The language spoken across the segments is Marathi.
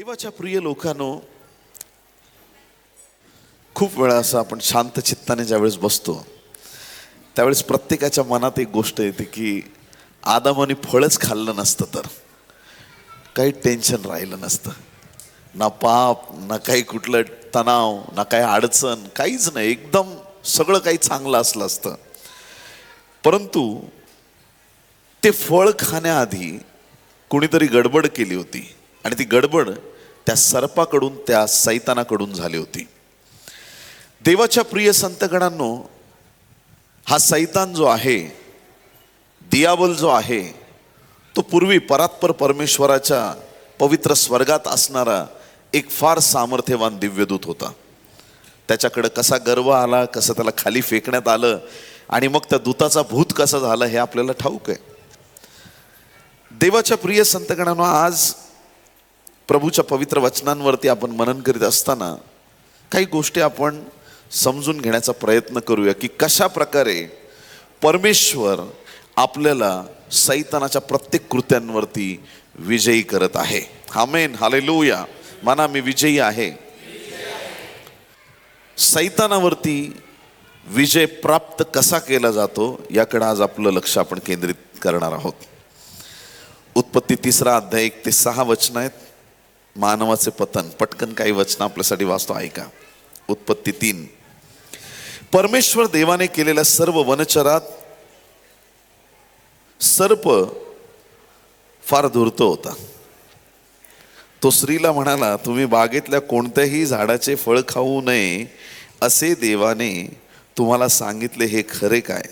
देवाच्या प्रिय लोकांनो, खूप वेळा असं आपण शांत चित्ताने ज्यावेळेस बसतो त्यावेळेस प्रत्येकाच्या मनात एक गोष्ट येते की आदामाने फळच खाल्लं नसतं तर काही टेन्शन राहिलं नसतं, ना पाप ना काही कुठलं तणाव ना काही अडचण, काहीच नाही, एकदम सगळं काही चांगलं असलं असतं. परंतु ते फळ खाण्याआधी कुणीतरी गडबड केली होती आणि ती गडबड त्या सर्पाकडून, त्या सैतानाकडून झाली होती. देवाच्या प्रिय संतगणांनो, हा सैतान जो आहे, दियाबल जो आहे, तो पूर्वी परात्पर परमेश्वराच्या पवित्र स्वर्गात असणारा एक फार सामर्थ्यवान दिव्यदूत होता. त्याच्याकडे कसा गर्व आला, कसं त्याला खाली फेकण्यात आलं आणि मग त्या दूताचा भूत कसा झाला हे आपल्याला ठाऊक आहे. देवाच्या प्रिय संतगणांनो, आज प्रभूच्या पवित्र वचनांवरती आपण मनन करीत असताना काही गोष्टी आपण समजून घेण्याचा प्रयत्न करूया की कशा प्रकारे परमेश्वर आपल्याला सैतानाच्या प्रत्येक कृत्यांवरती विजयी करत आहे. आमेन, हालेलुया. म्हणा, मी विजयी आहे. सैतानावरती विजय प्राप्त कसा केला जातो याकडे आज आपलं लक्ष आपण केंद्रित करणार आहोत. उत्पत्ती 3 अध्याय 1 ते 6 वचन आहेत. मानवाचे पतन. पटकन काही वचन आपल्यासाठी वाचतो, ऐका. उत्पत्ती 3. परमेश्वर देवाने केलेल्या सर्व वनचरात सर्प फार धूर्त होता. तो स्त्रीला म्हणाला, तुम्ही बागेतल्या कोणत्याही झाडाचे फळ खाऊ नये असे देवाने तुम्हाला सांगितले, हे खरे काय?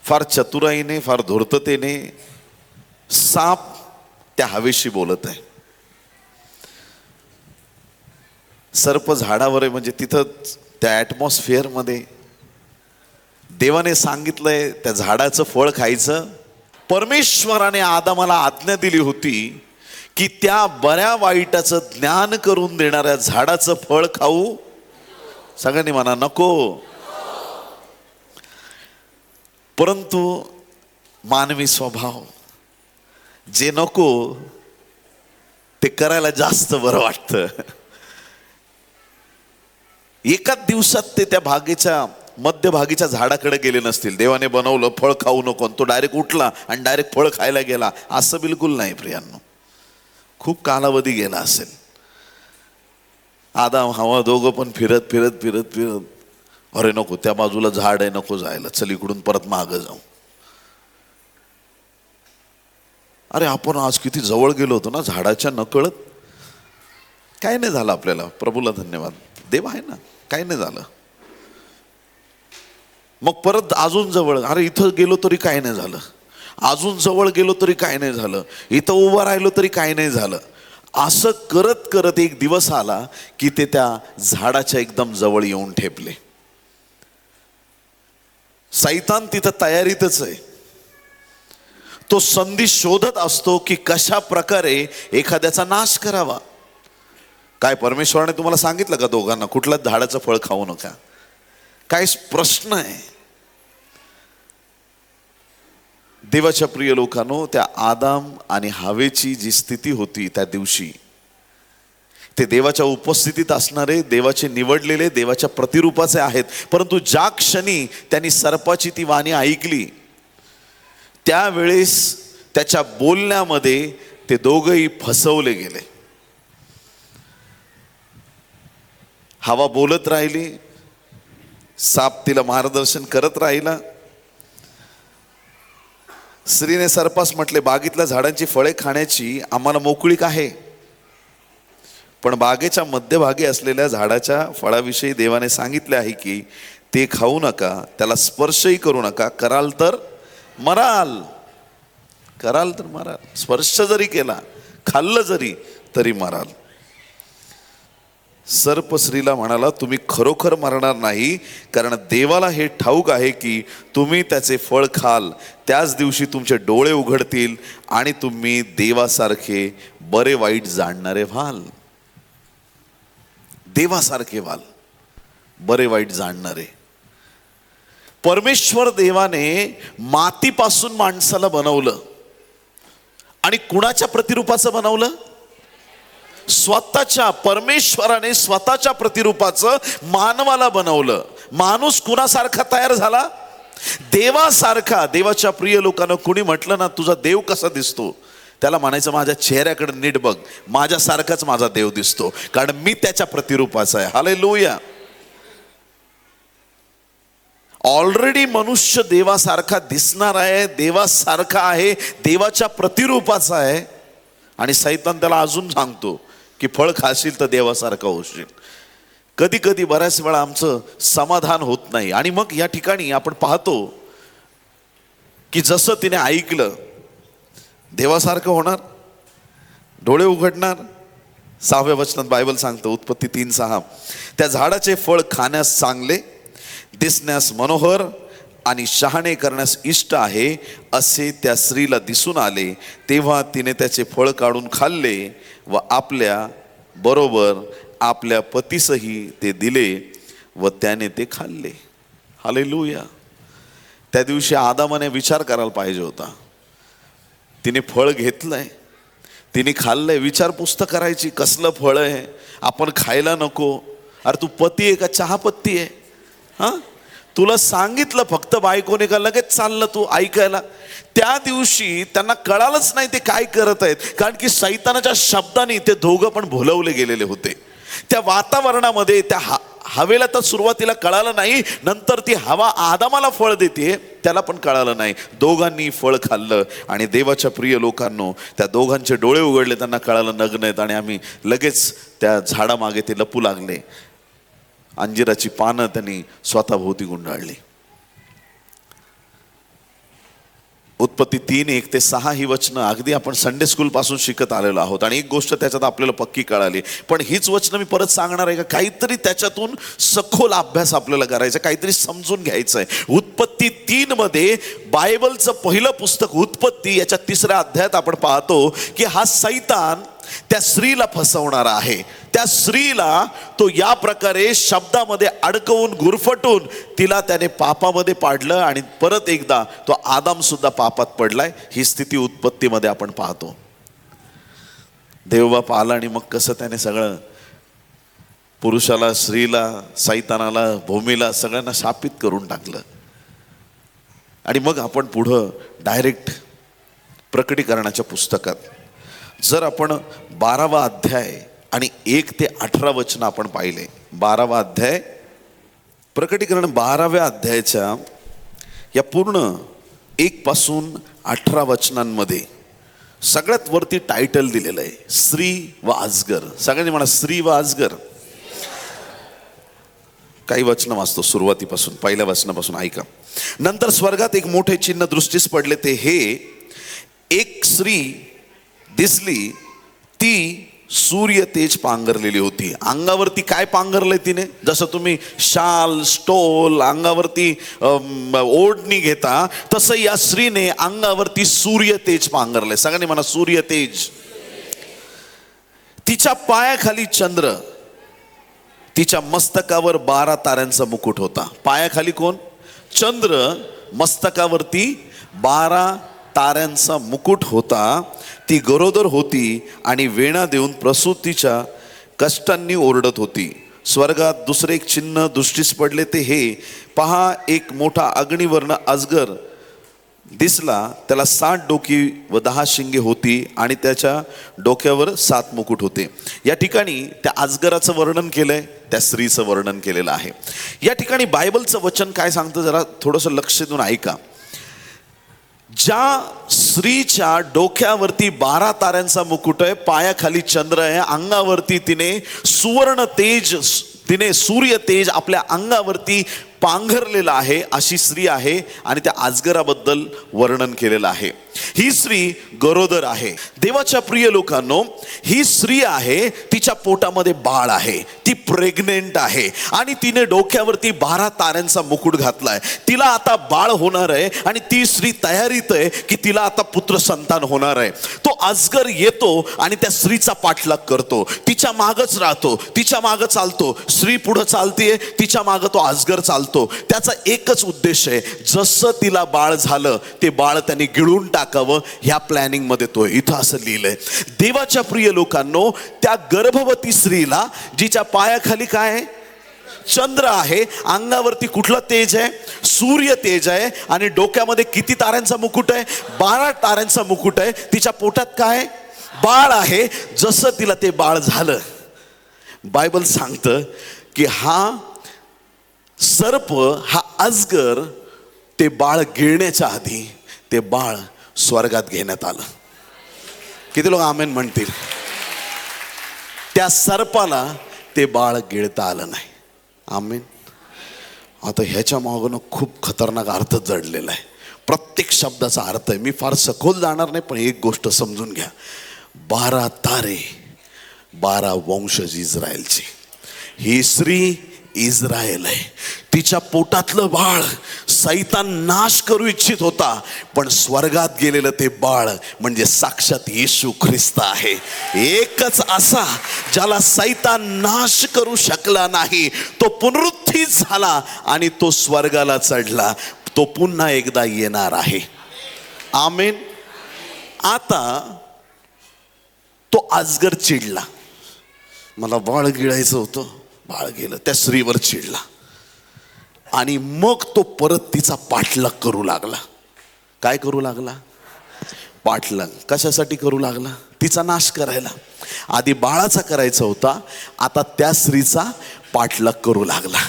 फार चतुराईने, फार धूर्ततेने साप त्या हवेशी बोलत आहे. सर्प झाडावर आहे, म्हणजे तिथं त्या ॲटमॉस्फिअर मध्ये देवाने सांगितलंय त्या झाडाचं फळ खायचं. परमेश्वराने आदामाला आज्ञा दिली होती की त्या बऱ्या वाईटाचं ज्ञान करून देणाऱ्या झाडाचं फळ खाऊ. सगळ्यांनी म्हणा, नको. परंतु मानवी स्वभाव, जे नको ते करायला जास्त बरं वाटतं. एकाच दिवसात ते त्या भागेच्या मध्यभागीच्या झाडाकडे गेले नसतील. देवाने बनवलं, फळ खाऊ नको, तो डायरेक्ट उठला आणि डायरेक्ट फळ खायला गेला, असं बिलकुल नाही प्रियांनो. खूप कालावधी गेला असेल. आदाम हवा दोघं पण फिरत फिरत फिरत फिरत, अरे नको, त्या बाजूला झाड आहे, नको जायला, चल इकडून परत मागं जाऊ. अरे आपण आज किती जवळ गेलो होतो ना झाडाच्या, नकळत. काय नाही झालं आपल्याला, प्रभूला धन्यवाद, देव आहे ना, काय नाही झालं. मग परत अजून जवळ, अरे इथं गेलो तरी काय नाही झालं, अजून जवळ गेलो तरी काय नाही झालं, इथं उभं राहिलो तरी काय नाही झालं. असं करत करत एक दिवस आला की ते त्या झाडाच्या एकदम जवळ येऊन ठेपले. सैतान तिथं तयारीतच आहे. तो संधी शोधत असतो की कशा प्रकारे एखाद्याचा नाश करावा. काय परमेश्वराने तुम्हाला सांगितलं का दोघांना कुठल्याच झाडाचं फळ खाऊ नका? काय प्रश्न आहे. देवाच्या प्रिय लोकांनो, त्या आदाम आणि हवेची जी स्थिती होती त्या दिवशी, ते देवाच्या उपस्थितीत असणारे, देवाचे निवडलेले, देवाच्या प्रतिरूपाचे आहेत. परंतु ज्या क्षणी त्यांनी सर्पाची ती वाणी ऐकली त्यावेळेस त्याच्या बोलण्यामध्ये ते दोघंही फसवले गेले. हवा बोलत राहिली, साप तिला मार्गदर्शन करत राहिला. स्त्रीने सर्पास म्हटले, बागेतल्या झाडांची फळे खाण्याची आम्हाला मोकळीक आहे, पण बागेच्या मध्यभागी असलेल्या झाडाच्या फळाविषयी देवाने सांगितले आहे की ते खाऊ नका, त्याला स्पर्शही करू नका, कराल तर मराल. कराल तर मराल. स्पर्श जरी केला, खाल्लं जरी तरी मराल. सर्प स्त्रीला म्हणाला, तुम्ही खरोखर मरणार नाही, कारण देवाला हे ठाऊक आहे की तुम्ही त्याचे फळ खाल त्याच दिवशी तुमचे डोळे उघडतील आणि तुम्ही देवासारखे बरे वाईट जाणणारे व्हाल. देवासारखे व्हाल, बरे वाईट जाणणारे. परमेश्वर देवाने मातीपासून माणसाला बनवलं आणि कुणाच्या प्रतिरूपाचं बनवलं? स्वतःच्या, परमेश्वराने स्वतःच्या प्रतिरूपाचं मानवाला बनवलं. माणूस कुणासारखा तयार झाला? देवासारखा. देवाच्या प्रिय लोकांना कुणी म्हटलं ना तुझा देव कसा दिसतो, त्याला म्हणायचं माझ्या चेहऱ्याकडे नीट बघ, माझ्यासारखाच माझा देव दिसतो, कारण मी त्याच्या प्रतिरूपाचा आहे. हालेलुया. ऑलरेडी मनुष्य देवासारखा दिसणार आहे, देवासारखा आहे, देवाच्या प्रतिरूपाचा आहे. आणि सैतान त्याला अजून सांगतो की फळ खाशील तर देवासारखा होशील. कधी कधी बऱ्याच वेळा आमचं समाधान होत नाही. आणि मग या ठिकाणी आपण पाहतो की जसं तिने ऐकलं देवासारखं होणार, डोळे उघडणार. 6व्या वचनात बायबल सांगतं, उत्पत्ती 3:6, त्या झाडाचे फळ खाण्यास चांगले, दिसण्यास मनोहर आणि शहाणे करण्यास इष्ट आहे असे त्या स्त्रीला दिसून आले. तेव्हा तिने त्याचे फळ काढून खाल्ले व आपल्या बरोबर आपल्या पतीसही ते दिले व त्याने ते खाल्ले. हालेलुया. त्या दिवशी आदामाने विचार करायला पाहिजे होता. तिने फळ घेतलंय, तिने खाल्लंय, विचारपूस तर करायची कसलं फळ आहे, आपण खायला नको. अरे तू पती आहे का चहापत्ती आहे? हां, तुला सांगितलं फक्त बायकोने का लगेच चाललं तू ऐकायला? त्या दिवशी त्यांना कळालंच नाही ते काय करत आहेत, कारण की सैतानाच्या शब्दाने ते दोघं पण भुलवले गेलेले होते. त्या वातावरणामध्ये त्या हवेला तर सुरुवातीला कळालं नाही, नंतर ती हवा आदामाला फळ देते त्याला पण कळालं नाही. दोघांनी फळ खाल्लं आणि देवाच्या प्रिय लोकांनो त्या दोघांचे डोळे उघडले, त्यांना कळालं नग्न आहेत आणि आम्ही लगेच त्या झाडामागे ते लपू लागले. अंजिराची पानं त्यांनी स्वतःभोवती गुंडाळली. उत्पत्ती 3:1-6 ही वचनं अगदी आपण संडे स्कूल पासून शिकत आलेलो आहोत. आणि एक गोष्ट त्याच्यात आपल्याला पक्की कळाली, पण हीच वचनं मी परत सांगणार आहे का काहीतरी त्याच्यातून सखोल अभ्यास आपल्याला करायचा, काहीतरी समजून घ्यायचं आहे. उत्पत्ती 3 मध्ये बायबलचं पहिलं पुस्तक उत्पत्ती याच्या 3ऱ्या अध्यायात आपण पाहतो की हा सैतान त्या स्त्रीला फसवणारा आहे. त्या स्त्रीला तो या प्रकारे शब्दामध्ये अडकवून गुरफटून तिला त्याने पापामध्ये पाडलं आणि परत एकदा तो आदाम सुद्धा पापात पडलाय. ही स्थिती उत्पत्तीमध्ये आपण पाहतो. देवबाप आला आणि मग कसं त्याने सगळं पुरुषाला, स्त्रीला, सैतानाला, भूमीला सगळ्यांना शापित करून टाकलं. आणि मग आपण पुढं डायरेक्ट प्रकटीकरणाच्या पुस्तकात जर आपण 12वा अध्याय आणि 1 ते 18 वचन आपण पाहिले. 12वा अध्याय, प्रकटीकरण 12व्या अध्यायाच्या या पूर्ण 1 पासून 18 वचनांमध्ये सगळ्यात वरती टायटल दिलेलं आहे स्त्री व अजगर. सगळ्यांनी म्हणा स्त्री व अजगर. काही वचन वाचतो सुरुवातीपासून, पहिल्या वचनापासून ऐका. नंतर स्वर्गात एक मोठे चिन्ह दृष्टीस पडले. ते हे, एक स्त्री दिसली, ती सूर्य तेज पांघरलेली होती. अंगावरती काय पांघरलंय तिने? जसं तुम्ही शाल, स्टोल, अंगावरती ओढणी घेता, तसं या स्त्रीने अंगावरती सूर्य तेज पांघरलंय. सगळ्यांनी म्हणा सूर्य तेज. तिच्या पायाखाली चंद्र, तिच्या मस्तकावर 12 ताऱ्यांचा मुकुट होता. पायाखाली कोण? चंद्र, मस्तकावरती 12 ताऱ्यांचा मुकुट होता. ती गरोदर होती आणि वेणा देऊन प्रसूतीच्या कष्टांनी ओरडत होती. स्वर्गात दुसरे एक चिन्ह दृष्टीस पडले. ते हे, पहा, एक मोठा अग्निवर्ण अजगर दिसला. त्याला 7 डोकी व 10 शिंगे होती आणि त्याच्या डोक्यावर 7 मुकुट होते. या ठिकाणी त्या अजगराचं वर्णन केलंय, त्या स्त्रीचं वर्णन केलेलं आहे. या ठिकाणी बायबलचं वचन काय सांगतं जरा थोडंसं लक्ष देऊन ऐका. ज्या स्त्रीच्या डोक्यावरती 12 ताऱ्यांचा मुकुट आहे, पायाखाली चंद्र आहे, अंगावरती तिने सुवर्ण तेज, तिने सूर्य तेज आपल्या अंगावरती पांघरलेला आहे, अशी स्त्री आहे. आणि त्या अजगराबद्दल वर्णन केलेलं आहे. ही स्त्री गरोदर आहे. देवाच्या प्रिय लोकांनो, ही स्त्री आहे, तिच्या पोटामध्ये बाळ आहे, ती प्रेग्नेंट आहे आणि तिने डोक्यावरती 12 ताऱ्यांचा मुकुट घातलाय. तिला आता बाळ होणार आहे आणि ती स्त्री तयारीत आहे की तिला आता पुत्र संतान होणार आहे. तो अजगर येतो आणि त्या स्त्रीचा पाठलाग करतो, तिच्या मागच राहतो, तिच्या मागं चालतो. स्त्री पुढं चालतीये, तिच्या मागं तो अजगर चालतो. त्याचा एकच उद्देश आहे, जसं तिला बाळ झालं ते बाळ त्याने गिळून टाकावं. ह्या प्लॅनिंग मध्ये तो इथं असं लिहिलंय. देवाच्या प्रिय लोकांनो, त्या गर्भवती स्त्रीला जिच्या पायाखाली काय आहे? चंद्र आहे. अंगावरती कुठलं तेज आहे? सूर्य तेज आहे. आणि डोक्यामध्ये किती ताऱ्यांचा मुकुट आहे? 12 ताऱ्यांचा मुकुट आहे. तिच्या पोटात काय? बाळ आहे. जसं तिला ते बाळ झालं, बायबल सांगतं की हा सर्प, हा अजगर ते बाळ गिळण्याच्या आधी ते बाळ स्वर्गात घेण्यात आलं. किती लोक आमेन म्हणतील? त्या सर्पाला ते बाळ गिळता आलं नाही. आमेन. आता ह्याच्या मागून खूप खतरनाक अर्थ जडलेला आहे. प्रत्येक शब्दाचा अर्थ आहे. मी फार सखोल जाणार नाही, पण एक गोष्ट समजून घ्या. 12 तारे, 12 वंशज इस्रायलची. ही स्त्री इस्रायल आहे. तिच्या पोटातलं बाळ सैतान नाश करू इच्छित होता, पण स्वर्गात गेलेलं ते बाळ म्हणजे साक्षात येशू ख्रिस्त आहे. एकच असा ज्याला सैतान नाश करू शकला नाही, तो पुनरुत्थित झाला आणि तो स्वर्गाला चढला. तो पुन्हा एकदा येणार आहे. आमेन. आता तो अजगर चिडला, मला बाळ गिळायचं होतं, बाळ गेलं. त्या स्त्रीवर चिडला आणि मग तो परत तिचा पाठलाग करू लागला. काय करू लागला? पाठलाग. कशासाठी करू लागला? तिचा नाश करायला. आधी बाळाचा करायचा होता, आता त्या स्त्रीचा पाठलाग करू लागला.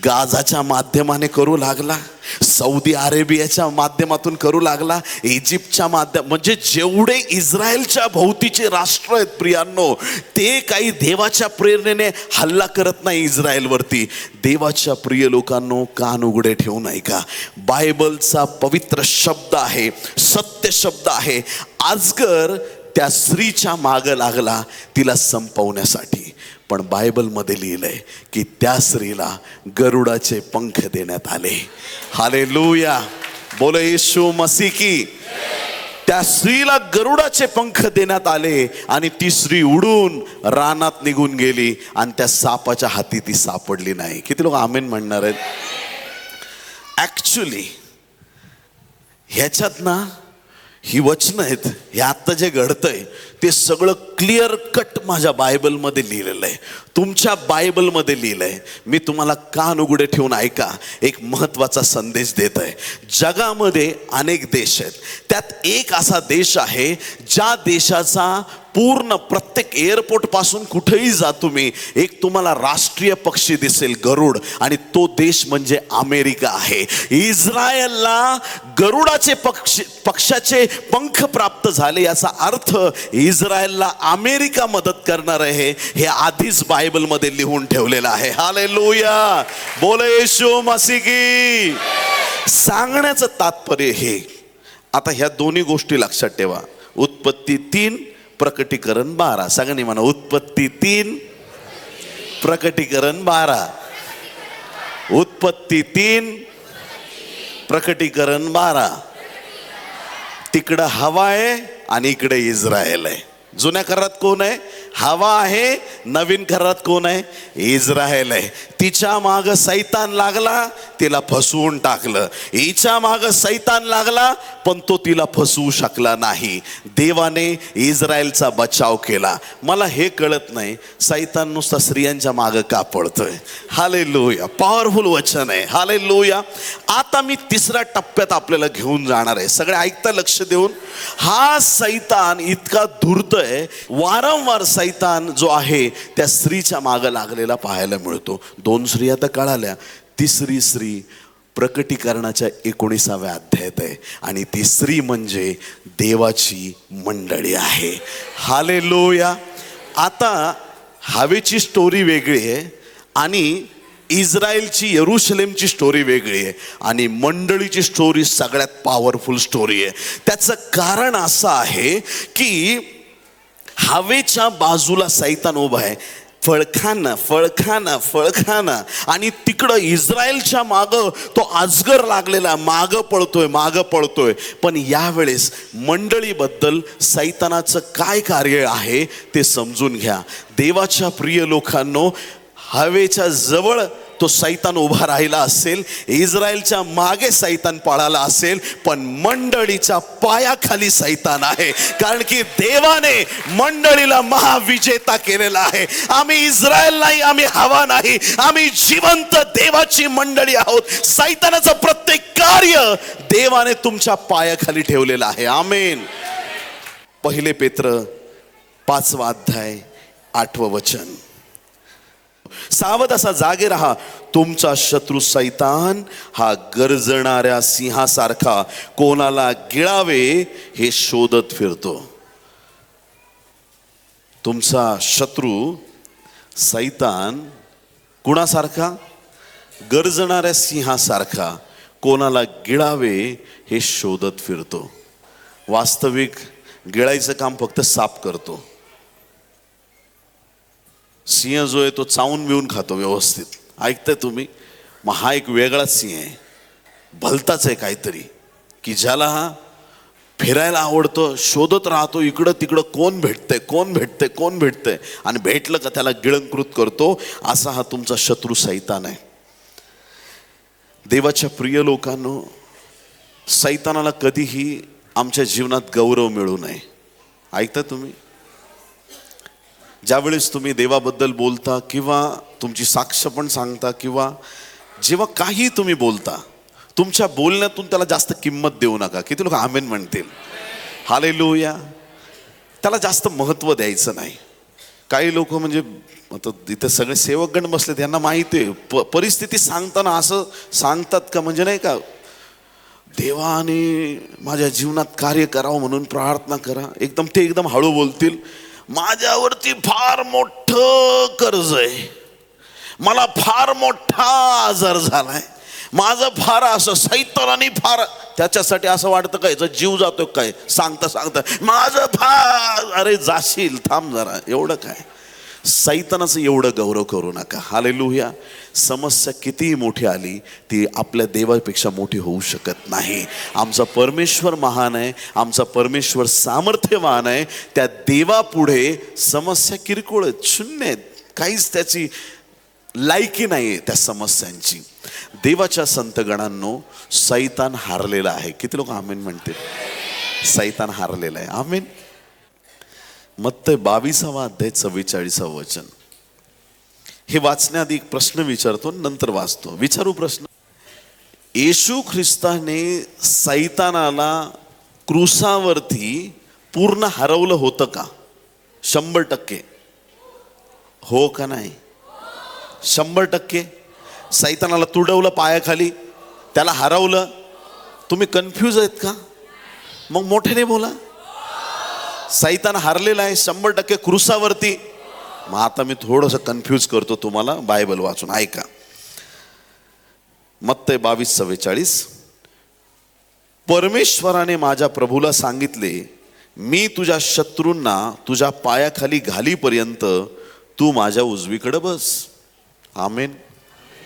गाझाच्या माध्यमाने करू लागला, सौदी अरेबियाच्या माध्यमातून करू लागला, इजिप्तच्या म्हणजे जेवढे इस्रायलच्या भोवतीचे राष्ट्र आहेत प्रियांनो, ते काही देवाच्या प्रेरणेने हल्ला करत नाही इस्रायलवरती. देवाच्या प्रिय लोकांनो, कान उघडे ठेवून ऐका. बायबलचा पवित्र शब्द आहे, सत्य शब्द आहे. अजगर त्या स्त्रीच्या मागं लागला तिला संपवण्यासाठी, पण बायबलमध्ये लिहिलंय की त्या स्त्रीला गरुडाचे पंख देण्यात आले. हालेलुया. बोलो येशू मसीह की. त्या स्त्रीला गरुडाचे पंख देण्यात आले आणि ती स्त्री उडून रानात निघून गेली आणि त्या सापाच्या हाती ती सापडली नाही. किती लोक आमेन म्हणणार आहेत? ऍक्च्युली ह्याच्यात ना ही वचनं आहेत, हे आत्ता जे घडतंय ते सगळं क्लिअर कट माझ्या बायबलमध्ये लिहिलेलं आहे, तुमच्या बायबलमध्ये लिहिलंय. मी तुम्हाला कान उघडे ठेवून ऐका. एक महत्त्वाचा संदेश देत आहे. जगामध्ये अनेक देश आहेत, त्यात एक असा देश आहे ज्या देशाचा पूर्ण प्रत्येक एअरपोर्ट पासून कुठेही जा तुम्ही, एक तुम्हाला राष्ट्रीय पक्षी दिसेल, गरुड, आणि तो देश म्हणजे अमेरिका आहे. इस्रायलला गरुडाचे पक्षाचे पंख प्राप्त झाले. याचा अर्थ इस्रायलला अमेरिका मदत करणार आहे, हे आधीच बायबलमध्ये लिहून ठेवलेलं आहे. हालेलुया. बोल येशू मसीह की. सांगण्याचं तात्पर्य हे, आता ह्या दोन्ही गोष्टी लक्षात ठेवा. उत्पत्ती 3, प्रकटीकरण 12. सगळ्यांनी म्हणा, उत्पत्ती 3, प्रकटीकरण 12. उत्पत्ती 3, प्रकटीकरण 12. तिकडं हवा आहे आणि इकडे इस्रायल आहे. जुन्या करारात कोण आहे? हवा आहे. नवीन करारात कोण आहे? इस्रायल आहे. तिच्या माग सैतान लागला, तिला फसवून टाकलं. हिच्या माग सैतान लागला, पण तो तिला फसवू शकला नाही. देवाने इस्रायलचा बचाव केला. मला हे कळत नाही, सैतान नुसता स्त्रियांच्या माग का पळतोय? हालेलुया. पॉवरफुल वचन आहे. हालेलुया. आता मी तिसऱ्या टप्प्यात आपल्याला घेऊन जाणार आहे. सगळे ऐकता लक्ष देऊन. हा सैतान इतका धूर्त आहे, वारंवार सैतान जो आहे त्या स्त्रीच्या मागे लागलेला पाहायला मिळतो. 2 स्त्रिया तर कळाल्या, तिसरी स्त्री प्रकटीकरणाच्या 19व्या अध्यायात आहे आणि ती स्त्री म्हणजे देवाची मंडळी आहे. हालेलुया. आता हवेची स्टोरी वेगळी आहे आणि इस्रायलची, यरूशलेमची स्टोरी वेगळी आहे आणि मंडळीची स्टोरी सगळ्यात पॉवरफुल स्टोरी आहे. त्याचं कारण असं आहे की हवेच्या बाजूला सैतान उभा आहे. फळखाना आणि तिकडं इस्रायलच्या मागं तो अजगर लागलेला मागं पळतोय. पण यावेळेस मंडळीबद्दल सैतानाचं काय कार्य आहे ते समजून घ्या. देवाच्या प्रिय लोकांनो, हवेच्या जवळ तो सैतान उभा राहिला असेल, इस्रायलच्या मागे सैतान पळाला असेल, पण मंडळीच्या पायाखाली सैतान आहे. कारण की देवाने मंडळीला महाविजेता केलेला आहे. आम्ही इस्रायल नाही, आम्ही हवा नाही, आम्ही जिवंत देवाची मंडळी आहोत. सैतानाचं प्रत्येक कार्य देवाने तुमच्या पायाखाली ठेवलेलं आहे. आमेन. 1 पेत्र 5 अध्याय 8 वचन. सावध असा जागे रहा, तुमचा शत्रू सैतान हा गर्जणाऱ्या सिंहासारखा कोणाला गिळावे हे शोधत फिरतो. तुमचा शत्रू सैतान कुणासारखा? गर्जणाऱ्या सिंहासारखा कोणाला गिळावे हे शोधत फिरतो. वास्तविक गिळायचं काम फक्त साप करतो. सिंह जो आहे तो चावून बिवून खातो व्यवस्थित. ऐकताय तुम्ही? मग हा एक वेगळाच सिंह आहे, भलताच आहे काहीतरी, की ज्याला फिरायला आवडतं, शोधत राहतो इकडं तिकडं, कोण भेटतंय आणि भेटलं का त्याला गिळंकृत करतो. असा हा तुमचा शत्रू सैतान आहे. देवाच्या प्रिय लोकांनो, सैतानाला कधीही आमच्या जीवनात गौरव मिळू नये. ऐकता तुम्ही? ज्यावेळेस तुम्ही देवाबद्दल बोलता किंवा तुमची साक्ष पण सांगता किंवा जेव्हा काही तुम्ही बोलता, तुमच्या बोलण्यातून त्याला जास्त किंमत देऊ नका. किती लोक आमेन म्हणतील? हालेलुया. त्याला जास्त महत्त्व द्यायचं नाही. काही लोक म्हणजे आता इथे सगळे सेवकगण बसले, त्यांना माहिती आहे परिस्थिती सांगताना असं सांगतात का म्हणजे नाही का, देवाने माझ्या जीवनात कार्य करावं म्हणून प्रार्थना करा. एकदम हळू बोलतील. माझ्यावरती फार मोठं कर्ज आहे, मला फार मोठा आजार झालाय, माझं फार असं सैतानाने फार, त्याच्यासाठी असं वाटतं काय याचा जीव जातो काय सांगता माझं फार. अरे जाशील, थांब जरा. एवढं काय? सैतानाचं एवढं गौरव करू नका. हालेलुया. समस्या कितीही मोठी आली ती आपल्या देवापेक्षा मोठी होऊ शकत नाही. आमचा परमेश्वर महान आहे, आमचा परमेश्वर सामर्थ्यवान आहे. त्या देवापुढे समस्या किरकोळ आहेत, शून्य आहेत, काहीच त्याची लायकी नाही आहे त्या समस्यांची. देवाच्या संतगणांनो, सैतान हारलेला आहे. किती लोक आमेन म्हणतील? सैतान हारलेला आहे. आमेन. मत्तय 22 अध्याय 44 वचन. हे वाचण्याआधी एक प्रश्न विचारतो, नंतर वाचतो. विचारू प्रश्न. येशू ख्रिस्ताने सैतानाला क्रूसावरती पूर्ण हरवलं होतं का? 100% हो का नाही? 100% सैतानाला तुडवलं पायाखाली, त्याला हरवलं. तुम्ही कन्फ्यूज आहेत का? मग मोठ्याने बोला. सैतान हरलेला आहे 100% क्रूसावरती. मग आता मी थोडंसं कन्फ्यूज करतो तुम्हाला, बायबल वाचून ऐका. मत्तय 22:44. परमेश्वराने माझ्या प्रभूला सांगितले, मी तुझ्या शत्रूंना तुझ्या पायाखाली घालीपर्यंत तू माझ्या उजवीकडे बस. आमेन.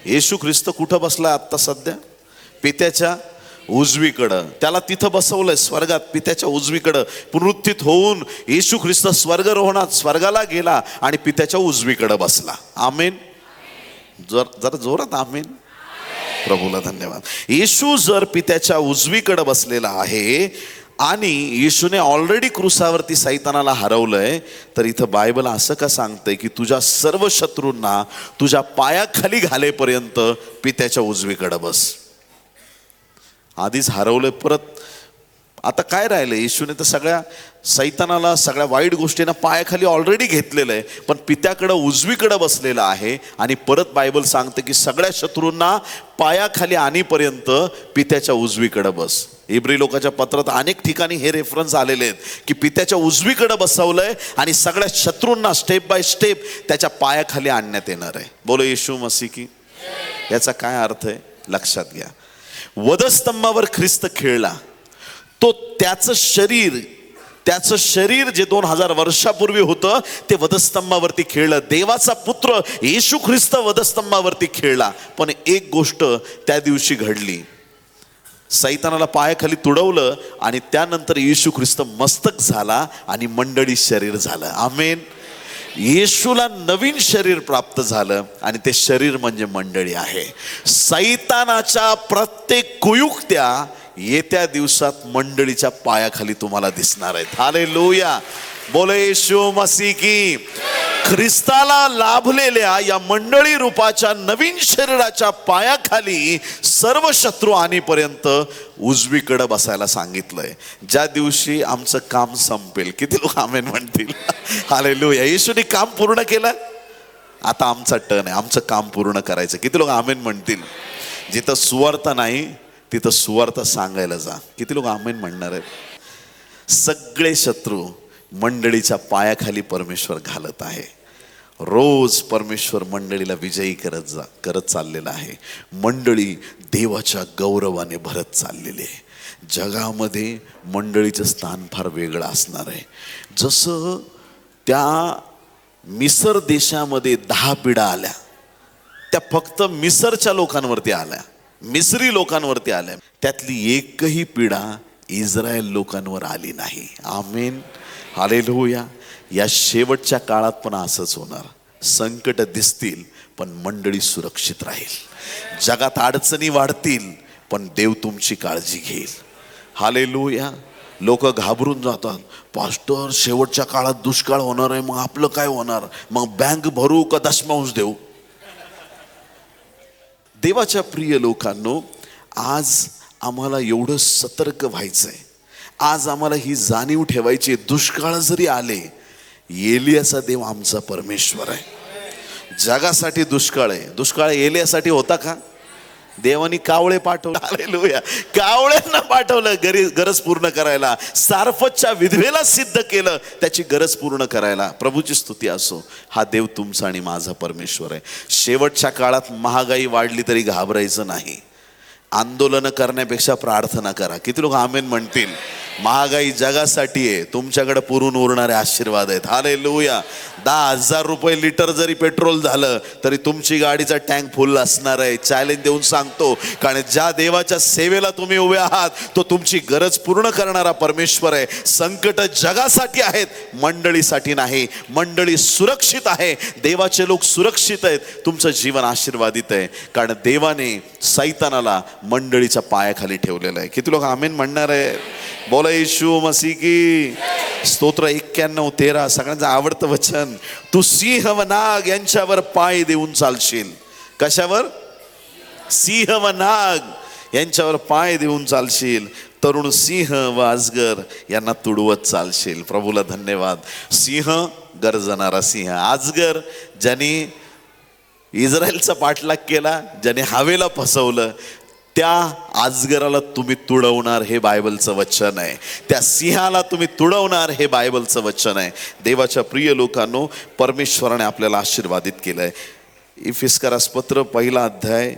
येशू ख्रिस्त कुठं बसलाय आत्ता सध्या? पित्याच्या उजवीकडं. त्याला तिथं बसवलंय स्वर्गात, पित्याच्या उजवीकडं. पुनरुत्थित होऊन येशू ख्रिस्त स्वर्गारोहणात स्वर्गाला गेला आणि पित्याच्या उजवीकडं बसला. आमेन. जरा जोरात आमेन. प्रभूला धन्यवाद. येशू जर पित्याच्या उजवीकडे बसलेला आहे आणि येशूने ऑलरेडी क्रूसावरती सैतानाला हरवलंय, तर इथं बायबल असं का सांगतंय की तुझ्या सर्व शत्रूंना तुझ्या पायाखाली घालेपर्यंत पित्याच्या उजवीकडे बस. आधीच हरवलंय, परत आता काय राहिलं? येशूने तर सगळ्या सैतानाला, सगळ्या वाईट गोष्टींना पायाखाली ऑलरेडी घेतलेलं आहे, पण पित्याकडं उजवीकडं बसलेलं आहे. आणि परत बायबल सांगते की सगळ्या शत्रूंना पायाखाली आणीपर्यंत पित्याच्या उजवीकडं बस. इब्री लोकांच्या पत्रात अनेक ठिकाणी हे रेफरन्स आलेले आहेत की पित्याच्या उजवीकडे बसवलंय आणि सगळ्या शत्रूंना स्टेप बाय स्टेप त्याच्या पायाखाली आणण्यात येणार आहे. बोलो येशू मसीह की. याचा काय अर्थ आहे लक्षात घ्या. वधस्तंभावर ख्रिस्त खेळला, तो त्याचं शरीर त्याचं शरीर जे 2000 वर्षापूर्वी होतं ते वधस्तंभावरती खेळलं. देवाचा पुत्र येशू ख्रिस्त वधस्तंभावरती खेळला. पण एक गोष्ट त्या दिवशी घडली, सैतानाला पायाखाली तुडवलं आणि त्यानंतर येशू ख्रिस्त मस्तक झाला आणि मंडळी शरीर झालं. आमेन. येशूला नवीन शरीर प्राप्त झालं आणि ते शरीर म्हणजे मंडळी आहे. सैतानाच्या प्रत्येक कुयुक्त्या येत्या दिवसात मंडळीच्या पायाखाली तुम्हाला दिसणार आहेत. हालेलुया, बोले येशू मसीह की. ख्रिस्ताला लाभलेल्या या मंडळी रूपाच्या नवीन शरीराच्या पायाखाली सर्व शत्रू आणीपर्यंत उजवीकडे बसायला सांगितलंय. ज्या दिवशी आमचं काम संपेल, किती लोक आमेन म्हणतील? हालेलुया. येशूने काम पूर्ण केलं, आता आमचा टर्न आहे, आमचं काम पूर्ण करायचं. किती लोक आमेन म्हणतील? जिथं सुवार्थ नाही तिथं सुवार्थ सांगायला जा. किती लोक आमेन म्हणणार आहेत? सगळे शत्रू मंडळीच्या पायाखाली परमेश्वर घालत आहे. रोज परमेश्वर मंडळीला विजयी करत चाललेला आहे. मंडळी देवाच्या गौरवाने भरत चाललेली आहे. जगामध्ये मंडळीचं स्थान फार वेगळं असणार आहे. जसं त्या मिसर देशामध्ये 10 पिढ्या आल्या, त्या फक्त मिसरच्या लोकांवरती आल्या, मिसरी लोकांवरती आल्या. त्यातली एकही पिढा इस्रायल लोकांवर आली नाही. आमेन, हालेलुया. या शेवटच्या काळात पण असंच होणार. संकट दिसतील पण मंडळी सुरक्षित राहील. जगात अडचणी वाढतील पण देव तुमची काळजी घेईल. हालेलुया. लोक घाबरून जातात, पास्टर शेवटच्या काळात दुष्काळ होणार आहे, मग आपलं काय होणार? मग बँक भरू का दशमांश देऊ? देवाच्या प्रिय लोकांनो, आज आम्हाला एवढं सतर्क व्हायचंय. आज आम्हाला ही जाणीव ठेवायची, दुष्काळ जरी आले, एलियाचा देव आमचा परमेश्वर आहे. जगासाठी दुष्काळ आहे, दुष्काळ एलियासाठी होता का? देवानी कावळे पाठवले. हालेलुया. कावळ्यांना पाठवलं गरज पूर्ण करायला. सारफतच्या विधवेला सिद्ध केलं त्याची गरज पूर्ण करायला. प्रभूची स्तुती असो. हा देव तुमचा आणि माझा परमेश्वर आहे. शेवटच्या काळात महागाई वाढली तरी घाबरायचं नाही. आंदोलन करण्यापेक्षा प्रार्थना करा. किती लोक आमेन म्हणतील? महागाई जगासाठी आहे, तुमच्याकडे पुरून उरणारे आशीर्वाद आहेत. हालेलुया. 10,000 रुपये लिटर जरी पेट्रोल झालं तरी तुमची गाडीचा टँक फुल असणार आहे. चॅलेंज देऊन सांगतो, कारण ज्या देवाच्या सेवेला तुम्ही उभे आहात तो तुमची गरज पूर्ण करणारा परमेश्वर आहे. संकट जगासाठी आहेत, मंडळीसाठी नाही. मंडळी सुरक्षित आहे, देवाचे लोक सुरक्षित आहेत, तुमचं जीवन आशीर्वादित आहे, कारण देवाने सैतानाला मंडळीच्या पायाखाली ठेवलेलं आहे. किती लोक आमेन म्हणणार आहे? बोला येशू मसीह की. स्तोत्र 91:13 सगळ्यांचं आवडतं वचन. तू सिंह व नाग यांच्यावर पाय देऊन चालशील. कशावर? सिंह व नाग यांच्यावर पाय देऊन चालशील. तरुण सिंह व अजगर यांना तुडवत चालशील. प्रभूला धन्यवाद. सिंह गर्जणारा सिंह, अजगर ज्याने इस्रायलचा पाठलाग केला, ज्याने हवेला फसवलं, त्या अजगराला तुम्ही तुडवणार हे बायबलचं वचन आहे. त्या सिंहाला तुम्ही तुडवणार हे बायबलचं वचन आहे. देवाच्या प्रिय लोकांनो, परमेश्वराने आपल्याला आशीर्वादित केलंय. इफिस्करास पत्र 1 अध्याय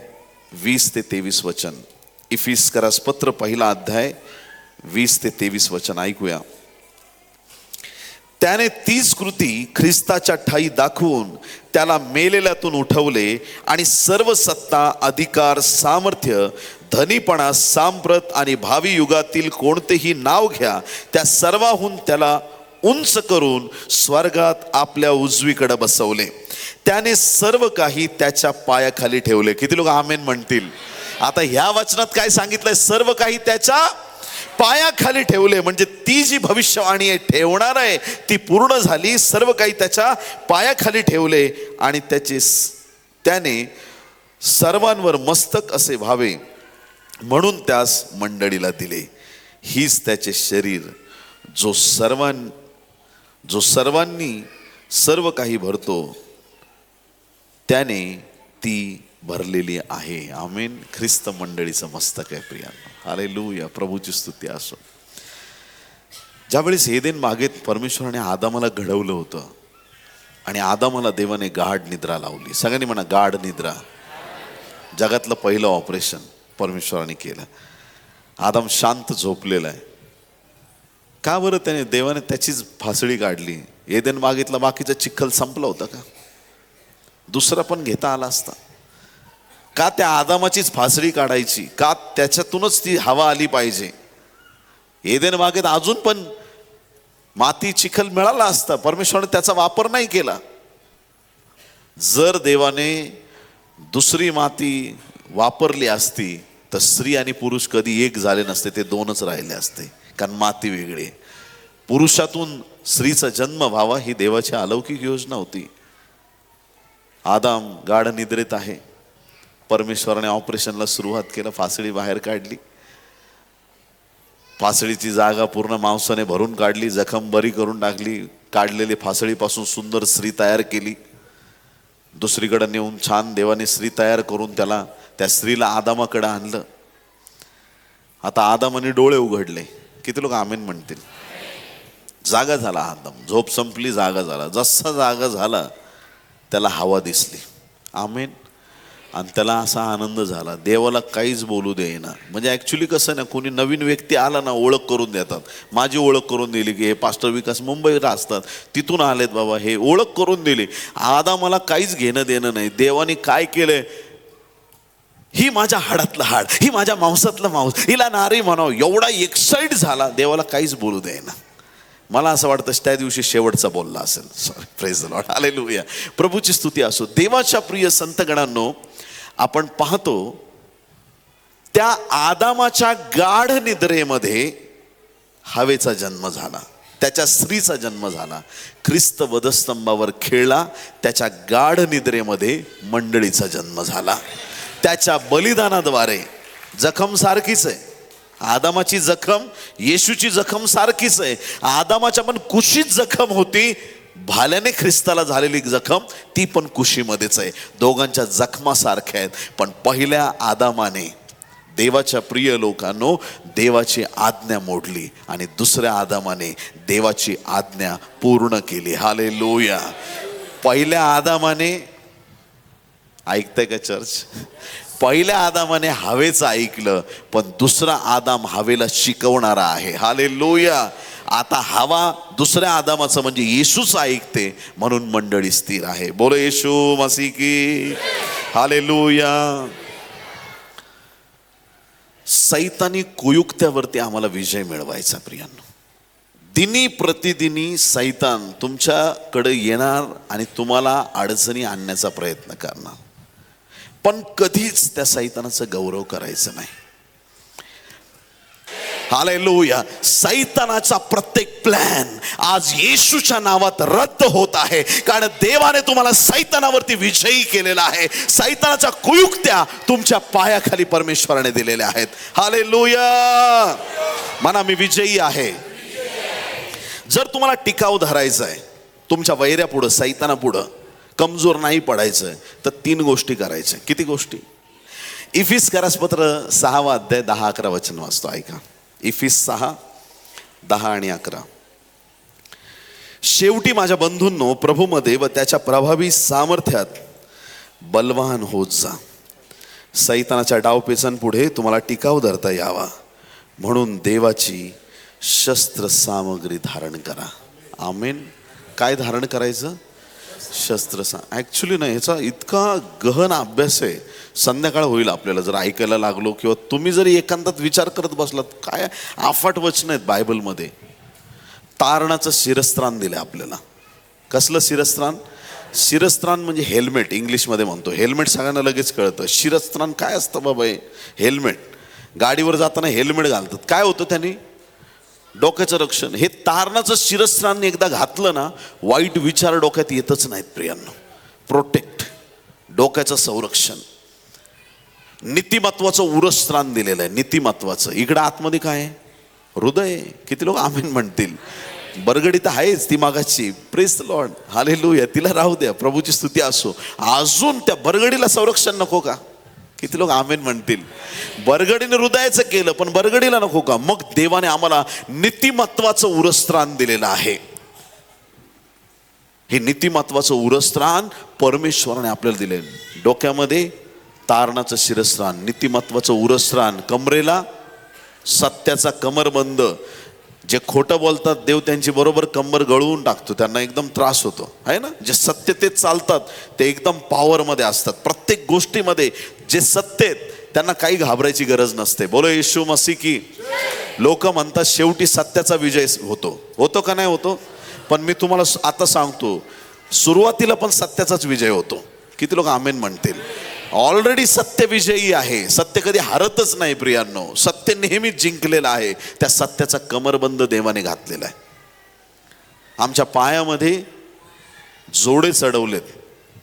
20 ते 23 वचन. इफिस्करास पत्र 1 अध्याय 20 ते 23 वचन ऐकूया. त्याने 30 कृती ख्रिस्ताच्या ठाई दाखवून त्याला मेलेल्यातून उठवले आणि सर्व सत्ता, अधिकार, सामर्थ्य, धनीपणा, सांप्रत आणि भावी युगातील कोणतेही नाव घ्या, त्या सर्वाहून त्याला उंच करून स्वर्गात आपल्या उजवीकडे बसवले. त्याने सर्व काही त्याच्या पायाखाली ठेवले. किती लोक आमेन म्हणतील? आता ह्या वचनात काय सांगितलंय? सर्व काही त्याच्या पायाखाली ठेवले. म्हणजे ती जी भविष्यवाणी आहे, ठेवणार आहे, ती पूर्ण झाली. सर्व काही त्याच्या पायाखाली ठेवले आणि त्याने सर्वांवर मस्तक असे व्हावे म्हणून त्यास मंडळीला दिले. हीच त्याचे शरीर, जो सर्वांनी सर्व काही भरतो, त्याने ती भरलेली आहे. आमेन. ख्रिस्त मंडळीचं मस्तक आहे प्रियांनो. हालेलुया. प्रभूची स्तुती असो. ज्यावेळेस एदेन बागेत परमेश्वराने आदामाला घडवलं होतं आणि आदामाला देवाने गाढ निद्रा लावली. सगळ्यांनी म्हणा गाढ निद्रा. जगातलं पहिलं ऑपरेशन परमेश्वराने केलं. आदाम शांत झोपलेला आहे. का बरं त्याने देवाने त्याचीच फासळी काढली? एदेन बागेतला बाकीचा चिखल संपला होता का? दुसरा पण घेता आला असता का? त्या आदामाचीच फासळी काढायची का? त्याच्यातूनच ती हवा आली पाहिजे. एदेन बागेत अजून पण माती चिखल मिळाला असता, परमेश्वराने त्याचा वापर नाही केला. जर देवाने दुसरी माती वापरली असती तर स्त्री आणि पुरुष कधी एक झाले नसते, ते दोनच राहिले असते, कारण माती वेगळी. पुरुषातून स्त्रीचा जन्म व्हावा ही देवाची अलौकिक योजना होती. आदाम गाढ निद्रेत आहे. परमेश्वराने ऑपरेशनला सुरुवात केलं, फासळी बाहेर काढली. फासळीची जागा पूर्ण मांसाने भरून काढली, जखम बरी करून टाकली. काढलेली फासळीपासून सुंदर स्त्री तयार केली. दुसरीकडे नेऊन छान देवाने स्त्री तयार करून त्या स्त्रीला आदामाकडे आणलं. आता आदामाने डोळे उघडले. किती लोक आमेन म्हणतील? जागा झाला आदम, झोप संपली, जागा झाला. जसा जागा झाला त्याला हवा दिसली. आमेन. आणि त्याला असा आनंद झाला, देवाला काहीच बोलू देईना. म्हणजे ॲक्च्युली कसं ना, कोणी नवीन व्यक्ती आला ना, ओळख करून देतात. माझी ओळख करून दिली की हे पास्टर विकास मुंबईला असतात, तिथून आलेत बाबा, हे ओळख करून दिली. आदामाला काहीच घेणं देणं नाही. देवाने काय केलंय? ही माझ्या हाडातलं हाड, ही माझ्या मांसातलं मांस, हिला नारी म्हणावं, एवढा एक्साइट झाला, देवाला काहीच बोलू देईना. मला असं वाटतं त्या दिवशी शेवटचा बोलला असेल. Sorry, praise the Lord, hallelujah, प्रभूची स्तुती असो. देवाच्या प्रिय संतगणांनो, आपण पाहतो त्या आदामाच्या गाढ निद्रेमध्ये हवेचा जन्म झाला, त्याच्या स्त्रीचा जन्म झाला. ख्रिस्त वधस्तंभावर खेळला, त्याच्या गाढ निद्रेमध्ये मंडळीचा जन्म झाला. त्याच्या बलिदानाद्वारे जखम सारखीच आहे. आदामाची जखम येशूची जखम सारखीच आहे. आदामाच्या पण कुशीत जखम होती, भाल्याने ख्रिस्ताला झालेली जखम ती पण कुशीमध्येच आहे. दोघांच्या जखमा सारख्या आहेत. पण पहिल्या आदामाने, देवाच्या प्रिय लोकांनो, देवाची आज्ञा मोडली आणि दुसऱ्या आदामाने देवाची आज्ञा पूर्ण केली. हालेलुया. पहिल्या आदामाने, ऐकताय का चर्च? पहिल्या आदामाने हवेचं ऐकलं, पण दुसरा आदाम हवेला शिकवणारा आहे. हालेलुया. आता हवा दुसऱ्या आदामाचं म्हणजे येशूच ऐकते, म्हणून मंडळी स्थिर आहे. बोलो येशू मसीह की. हालेलुया. सैतानी कुयुक्त्यावरती आम्हाला विजय मिळवायचा प्रियांनो. दिनी प्रतिदिनी सैतान तुमच्याकडे येणार आणि तुम्हाला अडचणी आणण्याचा प्रयत्न करणार, पण कधीच त्या सैतानाचा गौरव करायचा नाही. हालेलुया. सैतानाचा प्रत्येक प्लॅन आज येशूच्या नावात रद्द होत आहे, कारण देवाने तुम्हाला सैतानावरती विजयी केलेला आहे. सैतानाच्या कुयुक्त्या तुमच्या पायाखाली परमेश्वराने दिलेल्या आहेत. हालेलुया. म्हणा, मी विजयी आहे. जर तुम्हाला टिकाव धरायचा आहे, तुमच्या वैऱ्यापुढं, सैतानापुढं कमजोर नाही पडायचं, तर 3 गोष्टी करायच्या. किती गोष्टी? इफिसकरास पत्र 6 अध्याय 10-11 वचन वाचतो, ऐका. इफिस 6:10 आणि 11. शेवटी माझ्या बंधूंनो, प्रभूमध्ये व त्याच्या प्रभावी सामर्थ्यात बलवान होत जा. सैतानाच्या डावपेचांपुढे तुम्हाला टिकाव धरता यावा, म्हणून देवाची शस्त्र सामग्री धारण करा. आमेन. काय धारण करायचं? शस्त्र. ॲक्च्युली ना, ह्याचा इतका गहन अभ्यास आहे. संध्याकाळ होईल आपल्याला जर ऐकायला लागलो, किंवा तुम्ही जरी एकांतात विचार करत बसलात. काय अफाट वचन आहेत बायबलमध्ये. तारणाचं शिरस्त्राण दिलं आपल्याला. कसलं शिरस्त्राण? शिरस्त्राण म्हणजे हेल्मेट, इंग्लिशमध्ये म्हणतो. हेल्मेट सगळ्यांना लगेच कळतं. शिरस्त्राण काय असतं बाबा? हेल्मेट. गाडीवर जाताना हेल्मेट घालतात. काय होतं त्यांनी? डोक्याचं रक्षण. हे तारणाचं शिरस्त्राण एकदा घातलं ना, वाईट विचार डोक्यात येतच नाहीत प्रियांनो. प्रोटेक्ट, डोक्याचं संरक्षण. नीतिमत्वाचं उरस्त्राण दिलेलं आहे, नीतिमत्वाचं. इकडं आतमध्ये काय आहे? हृदय. किती लोक आमेन म्हणतील? बरगडी तर आहेच ती मागाची. Praise the Lord, hallelujah. तिला राहू द्या, प्रभूची स्तुती असो. अजून त्या बरगडीला संरक्षण नको का? किती लोक आमेन म्हणतील? बरगडीने हृदयाचं केलं, पण बरगडीला नको का? मग देवाने आम्हाला नीतिमत्वाचं उरस्त्राण दिलेलं आहे. हे नीतिमत्वाचं उरस्त्राण परमेश्वराने आपल्याला दिले. डोक्यामध्ये तारणाचं शिरस्त्राण, नीतिमत्वाचं उरस्त्राण, कमरेला सत्याचा कमरबंद, जे खोटं बोलतात देव त्यांची बरोबर कंबर गळवून टाकतो, त्यांना एकदम त्रास होतो आहे ना. जे सत्य ते चालतात ते एकदम पॉवरमध्ये असतात. प्रत्येक गोष्टीमध्ये जे सत्य आहेत त्यांना काही घाबरायची गरज नसते. बोलो येशू मसीह की. लोक म्हणतात शेवटी सत्याचा विजय होतो का नाही होतो. पण मी तुम्हाला आता सांगतो, सुरुवातीला पण सत्याचाच विजय होतो. किती लोक आमेन म्हणतील. ऑलरेडी सत्य विजयी आहे. सत्य कधी हरतच नाही प्रियांनो. सत्य नेहमीच जिंकलेलं आहे. त्या सत्याचा कमरबंद देवाने घातलेला आहे. आमच्या पायामध्ये जोडे चढवलेत.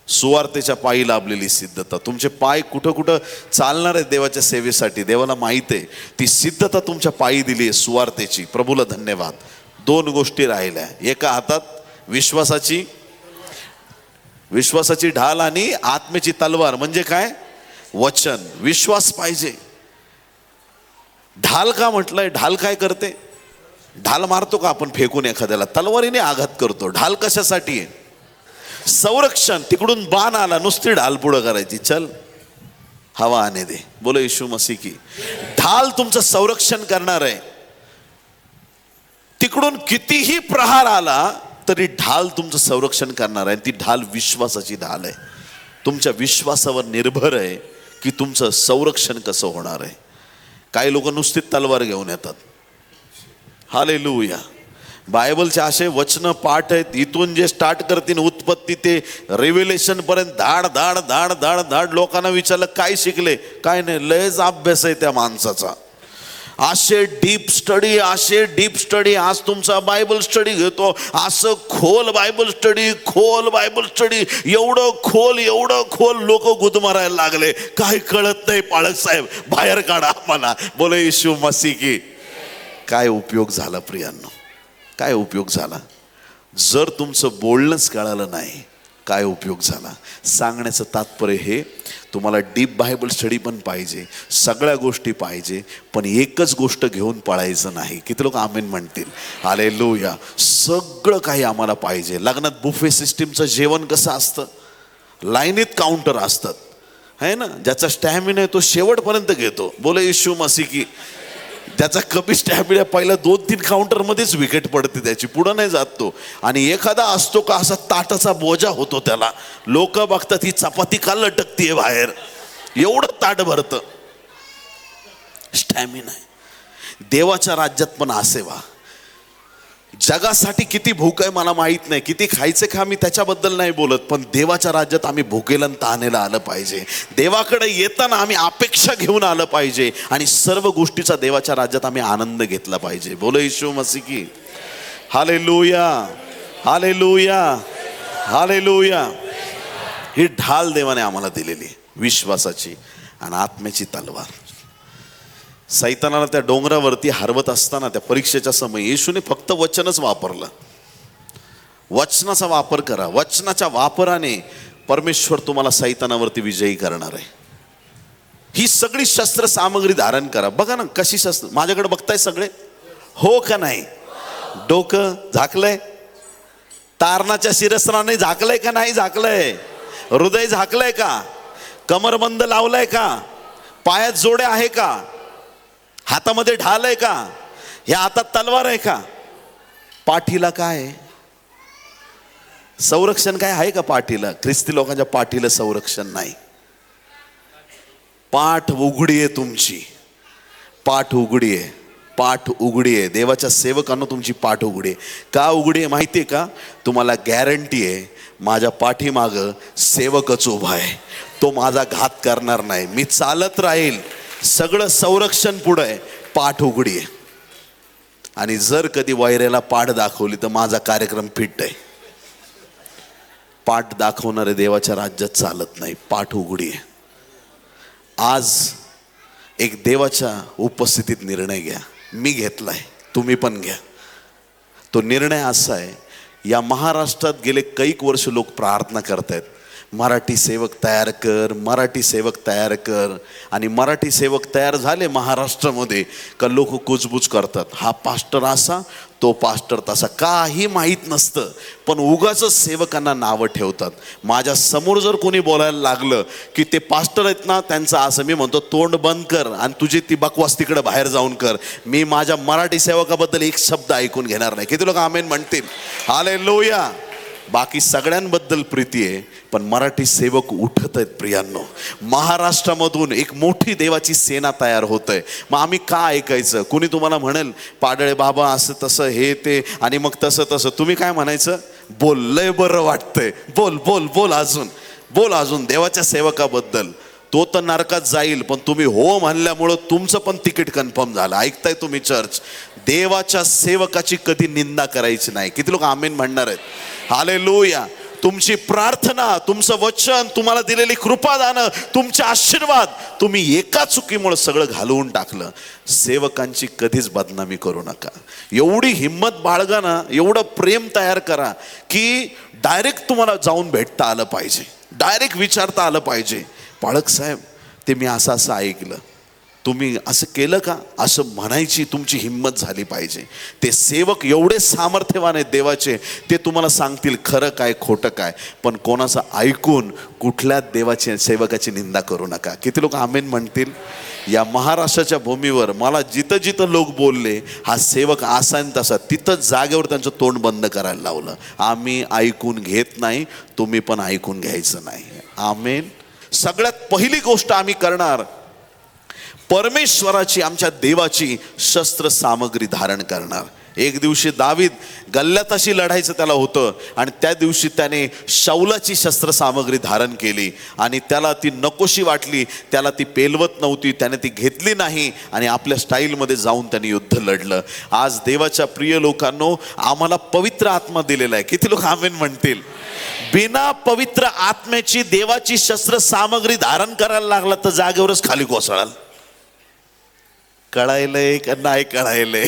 सुवार्तेच्या पायी लाभलेली सिद्धता. तुमचे पाय कुठं कुठं चालणार आहेत देवाच्या सेवेसाठी, देवाला माहित आहे. ती सिद्धता तुमच्या पायी दिली आहे सुवार्तेची. प्रभूला धन्यवाद. 2 गोष्टी राहिल्या. एका हातात विश्वासाची ढाल आणि आत्मेची तलवार. म्हणजे काय? वचन. विश्वास पाहिजे. ढाल का म्हटलंय? ढाल काय करते? ढाल मारतो का आपण फेकून एखाद्याला? तलवारीने आघात करतो. ढाल कशासाठी आहे? संरक्षण. तिकडून बाण आला, नुसती ढाल पुढं करायची, चल हवा आने दे. बोलो येशू मसीह की. ढाल तुमचं संरक्षण करणार आहे. तिकडून कितीही प्रहार आला तरी ढाल तुमचं संरक्षण करणार आहे. ती ढाल विश्वासाची ढाल आहे. तुमच्या विश्वासावर निर्भर आहे की तुमचं संरक्षण कसं होणार आहे. काही लोक नुसती तलवार घेऊन येतात. हालेलुया. बायबलचे असे वचन पाठ आहेत, इथून जे स्टार्ट करतील उत्पत्ती ते रेव्हेलेशन पर्यंत धाड धाड धाड धाड धाड. लोकांना विचारलं काय शिकले? काय नाही, लयच अभ्यास आहे त्या माणसाचा. असे डीप स्टडी. आज तुमचा बायबल स्टडी घेतो, असं खोल बायबल स्टडी, एवढं खोल लोक गुदमरायला लागले. काय कळत नाही पाळक साहेब, बाहेर काढा आम्हाला. बोले येशू मसीह की. काय उपयोग झाला प्रियांनो? काय उपयोग झाला? जर तुमचं बोलणंच कळालं नाही, काय उपयोग झाला? सांगण्याचं तात्पर्य हे, तुम्हाला डीप बायबल स्टडी पण पाहिजे, सगळ्या गोष्टी पाहिजे, पण एकच गोष्ट घेऊन पळायचं नाही. किती लोक आमेन म्हणतील? हालेलुया. सगळं काही आम्हाला पाहिजे. लग्नात बुफे सिस्टीमचं जेवण कसं असतं? लाईनीत काउंटर असतात है ना. ज्याचा स्टॅमिना आहे तो शेवटपर्यंत घेतो. बोले येशू मसीह की. त्याचा कमी स्टॅमिना पहिल्या 2-3 काउंटरमध्येच विकेट पडते त्याची, पुढं नाही जात तो. आणि एखादा असतो का असा ताटाचा बोजा होतो त्याला. लोक बघतात ही चपाती का लटकतीये बाहेर, एवढं ताट भरतं. स्टॅमिना आहे. देवाच्या राज्यात पण असे व्हा. जगासाठी किती भूक आहे मला माहित नाही, किती खायचे खा, मी त्याच्याबद्दल नाही बोलत, पण देवाच्या राज्यात आम्ही भुकेला तहानेला आलं पाहिजे. देवाकडे येताना आम्ही अपेक्षा घेऊन आलं पाहिजे आणि सर्व गोष्टीचा देवाच्या राज्यात आम्ही आनंद घेतला पाहिजे. बोलो येशू मसीह की. Hallelujah, hallelujah, hallelujah. ही ढाल देवाने आम्हाला दिलेली, विश्वासाची आणि आत्म्याची तलवार. सैतानाला त्या डोंगरावरती हरवत असताना त्या परीक्षेच्या समय येशूने फक्त वचनच वापरलं. वचनाचा वापर करा. वचनाच्या वापराने परमेश्वर तुम्हाला सैतानावरती विजयी करणार आहे. ही सगळी शस्त्र सामग्री धारण करा. बघा ना कशी शस्त्र. माझ्याकडे बघताय सगळे, हो का नाही? डोकं झाकलंय, तारणाच्या शिरस्त्राने झाकलंय का नाही झाकलंय? हृदय झाकलंय का? कमरबंद लावलाय का? पायात जोड्या आहे का? हातामध्ये ढाल आहे का? या हातात तलवार आहे का? पाठीला काय संरक्षण काय आहे का पाठीला? ख्रिस्ती लोकांच्या पाठीला संरक्षण नाही. पाठ उघडी आहे तुमची, पाठ उघडी आहे, पाठ उघडी आहे. देवाच्या सेवकांना तुमची पाठ उघडी आहे. का उघडी आहे माहिती आहे का? तुम्हाला गॅरंटी आहे माझ्या पाठीमागं सेवकच उभा आहे, तो माझा घात करणार नाही, मी चालत राहील. सगळं संरक्षण पुढं आहे, पाठ उघडी आहे. आणि जर कधी वैऱ्याला पाठ दाखवली तर माझा कार्यक्रम फिट आहे. पाठ दाखवणारे देवाच्या राज्यात चालत नाही. पाठ उघडी आहे. आज एक देवाच्या उपस्थितीत निर्णय घ्या. मी घेतलाय, तुम्ही पण घ्या. तो निर्णय असा आहे, या महाराष्ट्रात गेले कैक वर्ष लोक प्रार्थना करतायत, मराठी सेवक तयार कर, मराठी सेवक तयार कर. आणि मराठी सेवक तयार झाले महाराष्ट्रामध्ये का लोक कुजबुज करतात, हा पास्टर असा, तो पास्टर तसा. काही माहीत नसतं, पण उगाच सेवकांना नावं ठेवतात. माझ्या समोर जर कोणी बोलायला लागलं की ते पास्टर आहेत ना त्यांचं असं, मी म्हणतो तोंड बंद कर आणि तुझी ती बकवास तिकडे बाहेर जाऊन कर. मी माझ्या मराठी सेवकाबद्दल एक शब्द ऐकून घेणार नाही. किती लोक आमेन म्हणतील? हालेलुया. बाकी सगळ्यांबद्दल प्रीती आहे, पण मराठी सेवक उठत आहेत प्रियांनो. महाराष्ट्रामधून एक मोठी देवाची सेना तयार होत आहे. मग आम्ही का ऐकायचं? कुणी तुम्हाला म्हणेल पाडळे बाबा असं तसं हे ते, आणि मग तसं तसं तुम्ही काय म्हणायचं? बोल, लय बरं वाटतंय, बोल बोल बोल, अजून बोल, अजून देवाच्या सेवकाबद्दल. तो तर नरकात जाईल, पण तुम्ही हो म्हणल्यामुळं तुमचं पण तिकीट कन्फर्म झालं. ऐकताय तुम्ही चर्च? देवाच्या सेवकाची कधी निंदा करायची नाही. किती लोक आमेन म्हणणार आहेत? हालेलुया. तुमची प्रार्थना, तुमचं वचन, तुम्हाला दिलेली कृपादानं, तुमचे आशीर्वाद तुम्ही एका चुकीमुळे सगळं घालवून टाकलं. सेवकांची कधीच बदनामी करू नका. एवढी हिंमत बाळगा ना, एवढं प्रेम तयार करा की डायरेक्ट तुम्हाला जाऊन भेटता आलं पाहिजे, डायरेक्ट विचारता आलं पाहिजे, पाळक साहेब ते मी असं असं ऐकलं, तुम्ही असं केलं का, असं म्हणायची तुमची हिंमत झाली पाहिजे. ते सेवक एवढे सामर्थ्यवान आहेत देवाचे, ते तुम्हाला सांगतील खरं काय खोटं काय. पण कोणाचं ऐकून कुठल्या देवाची सेवकाची निंदा करू नका. किती लोक आमेन म्हणतील? या महाराष्ट्राच्या भूमीवर मला जिथं जिथं लोक बोलले हा सेवक असा आणि तसा, तिथं जागेवर त्यांचं तोंड बंद करायला लावलं. आम्ही ऐकून घेत नाही, तुम्ही पण ऐकून घ्यायचं नाही. आमेन. सगळ्यात पहिली गोष्ट आम्ही करणार, परमेश्वराची, आमच्या देवाची शस्त्र सामग्री धारण करणार. एक दिवशी दावीद गल्ल्यात अशी लढायचं त्याला होतं, आणि त्या दिवशी त्याने शाऊलाची शस्त्र सामग्री धारण केली आणि त्याला ती नकोशी वाटली, त्याला ती पेलवत नव्हती, त्याने ती घेतली नाही आणि आपल्या स्टाईलमध्ये जाऊन त्याने युद्ध लढलं. आज देवाच्या प्रिय लोकांनो, आम्हाला पवित्र आत्मा दिलेला आहे. किती लोक आमेन म्हणतील? बिना पवित्र आत्म्याची देवाची शस्त्र सामग्री धारण करायला लागला तर जागेवरच खाली कोसळाल. कळायलंय का नाही कळायलंय?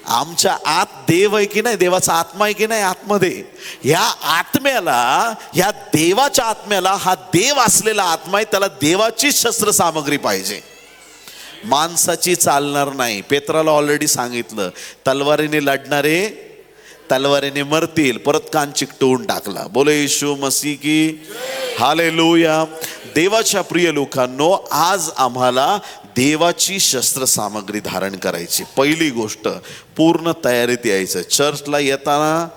आमच्या आत देव आहे की नाही, देवाचा आत्मा आहे की नाही आतमध्ये. ह्या आत्म्याला, ह्या देवाच्या आत्म्याला, हा देव असलेला आत्मा आहे, त्याला देवाची शस्त्र सामग्री पाहिजे, माणसाची चालणार नाही. पेत्राला ऑलरेडी सांगितलं, तलवारीने लढणारे तलवारीने मरतील. परत कान चिकटवून टाकला. बोले येशू मसीह की हालेलुया. देवाच्या प्रिय लोकांनो, आज आम्हाला देवाची शस्त्र सामग्री धारण करायची. पहिली गोष्ट, पूर्ण तयारीत यायचं. चर्चला येताना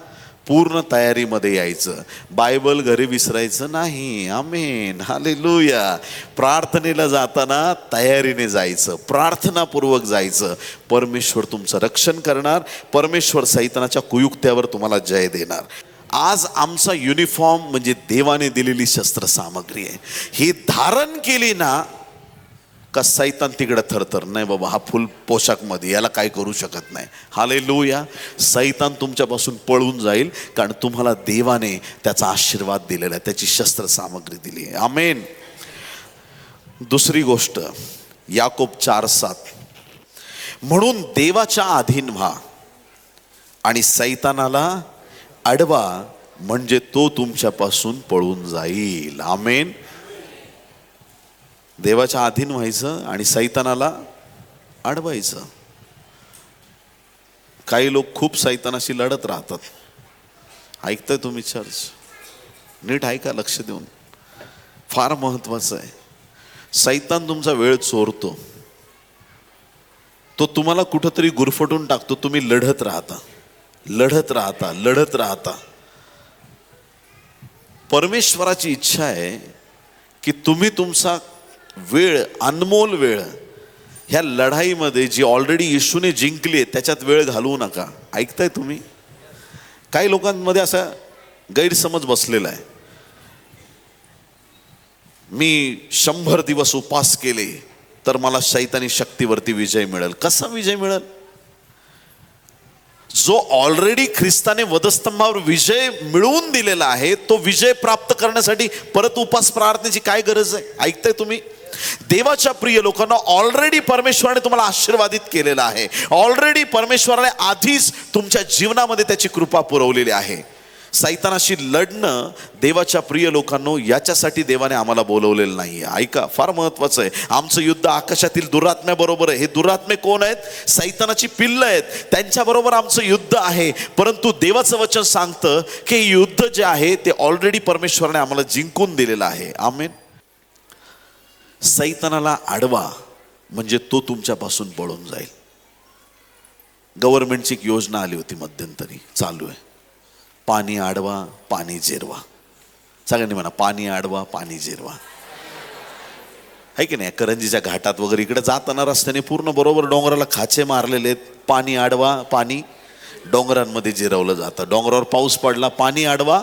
पूर्ण तयारीमध्ये यायचं. बायबल घरी विसरायचं नाही. आमेन. हालेलुया. प्रार्थनेला जाताना तयारीने जायचं, प्रार्थनापूर्वक जायचं. परमेश्वर तुमचं रक्षण करणार. परमेश्वर सैतानाच्या कुयुक्त्यावर तुम्हाला जय देणार. आज आमचा युनिफॉर्म म्हणजे देवाने दिलेली शस्त्र सामग्री आहे. ही धारण केली ना का सैतान तिकडे थरथर, नाही बाबा हा फुल पोशाख मध्ये, याला काय करू शकत नाही. हालेलुया. सैतान तुमच्यापासून पळून जाईल, कारण तुम्हाला देवाने त्याचा आशीर्वाद दिलेला आहे, त्याची शस्त्र सामग्री दिली आहे. आमेन. दुसरी गोष्ट, याकोब 4:7, म्हणून देवाच्या अधीन व्हा आणि सैतानाला अडवा, म्हणजे तो तुमच्यापासून पळून जाईल. आमेन. देवाच्या अधीन व्हायचं आणि सैतानाला अडवायचं. काही लोक खूप सैतानाशी लढत राहतात. ऐकताय तुम्ही चर्च? नीट ऐका, लक्ष देऊन, फार महत्वाचं आहे. सैतान तुमचा वेळ चोरतो, तो तुम्हाला कुठंतरी गुरफटून टाकतो. तुम्ही लढत राहता, लढत राहता, लढत राहता. परमेश्वराची इच्छा आहे की तुम्ही तुमचा वेळ, अनमोल वेळ, ह्या लढाईमध्ये जी ऑलरेडी येशूने जिंकली आहे त्याच्यात वेळ घालवू नका. ऐकताय तुम्ही? काही लोकांमध्ये असा गैरसमज बसलेला आहे, मी 100 दिवस उपवास केले तर मला शैतानी शक्तीवरती विजय मिळेल. कसा विजय मिळेल? जो ऑलरेडी ख्रिस्ताने वधस्तंभावर विजय मिळवून दिलेला आहे, तो विजय प्राप्त करण्यासाठी परत उपवास प्रार्थनेची काय गरज आहे? ऐकताय तुम्ही? देवाच्या प्रिय लोकांना, ऑलरेडी परमेश्वराने तुम्हाला आशीर्वादित केलेला आहे. ऑलरेडी परमेश्वराने आधीच तुमच्या जीवनामध्ये त्याची कृपा पुरवलेली आहे. सैतानाशी लढणं देवाच्या प्रिय लोकांनो, याच्यासाठी देवाने आम्हाला बोलवलेलं नाही आहे. ऐका, फार महत्वाचं आहे. आमचं युद्ध आकाशातील दुरात्म्याबरोबर आहे. हे दुरात्मे कोण आहेत? सैतानाची पिल्लं आहेत. त्यांच्याबरोबर आमचं युद्ध आहे. परंतु देवाचं वचन सांगतं की युद्ध जे आहे ते ऑलरेडी परमेश्वराने आम्हाला जिंकून दिलेलं आहे. आमेन. सैतानाला अडवा म्हणजे तो तुमच्यापासून पळून जाईल. गव्हर्नमेंटची एक योजना आली होती मध्यंतरी, चालू आहे. पाणी अडवा, पाणी जिरवा. सगळ्यांनी म्हणा, पाणी अडवा, पाणी जिरवा. आहे की नाही? करंजीच्या घाटात वगैरे इकडे जाताना रस्त्याने पूर्ण बरोबर डोंगराला खाचे मारलेले आहेत. पाणी अडवा, पाणी डोंगरांमध्ये जिरवलं जातं. डोंगरावर पाऊस पडला, पाणी अडवा,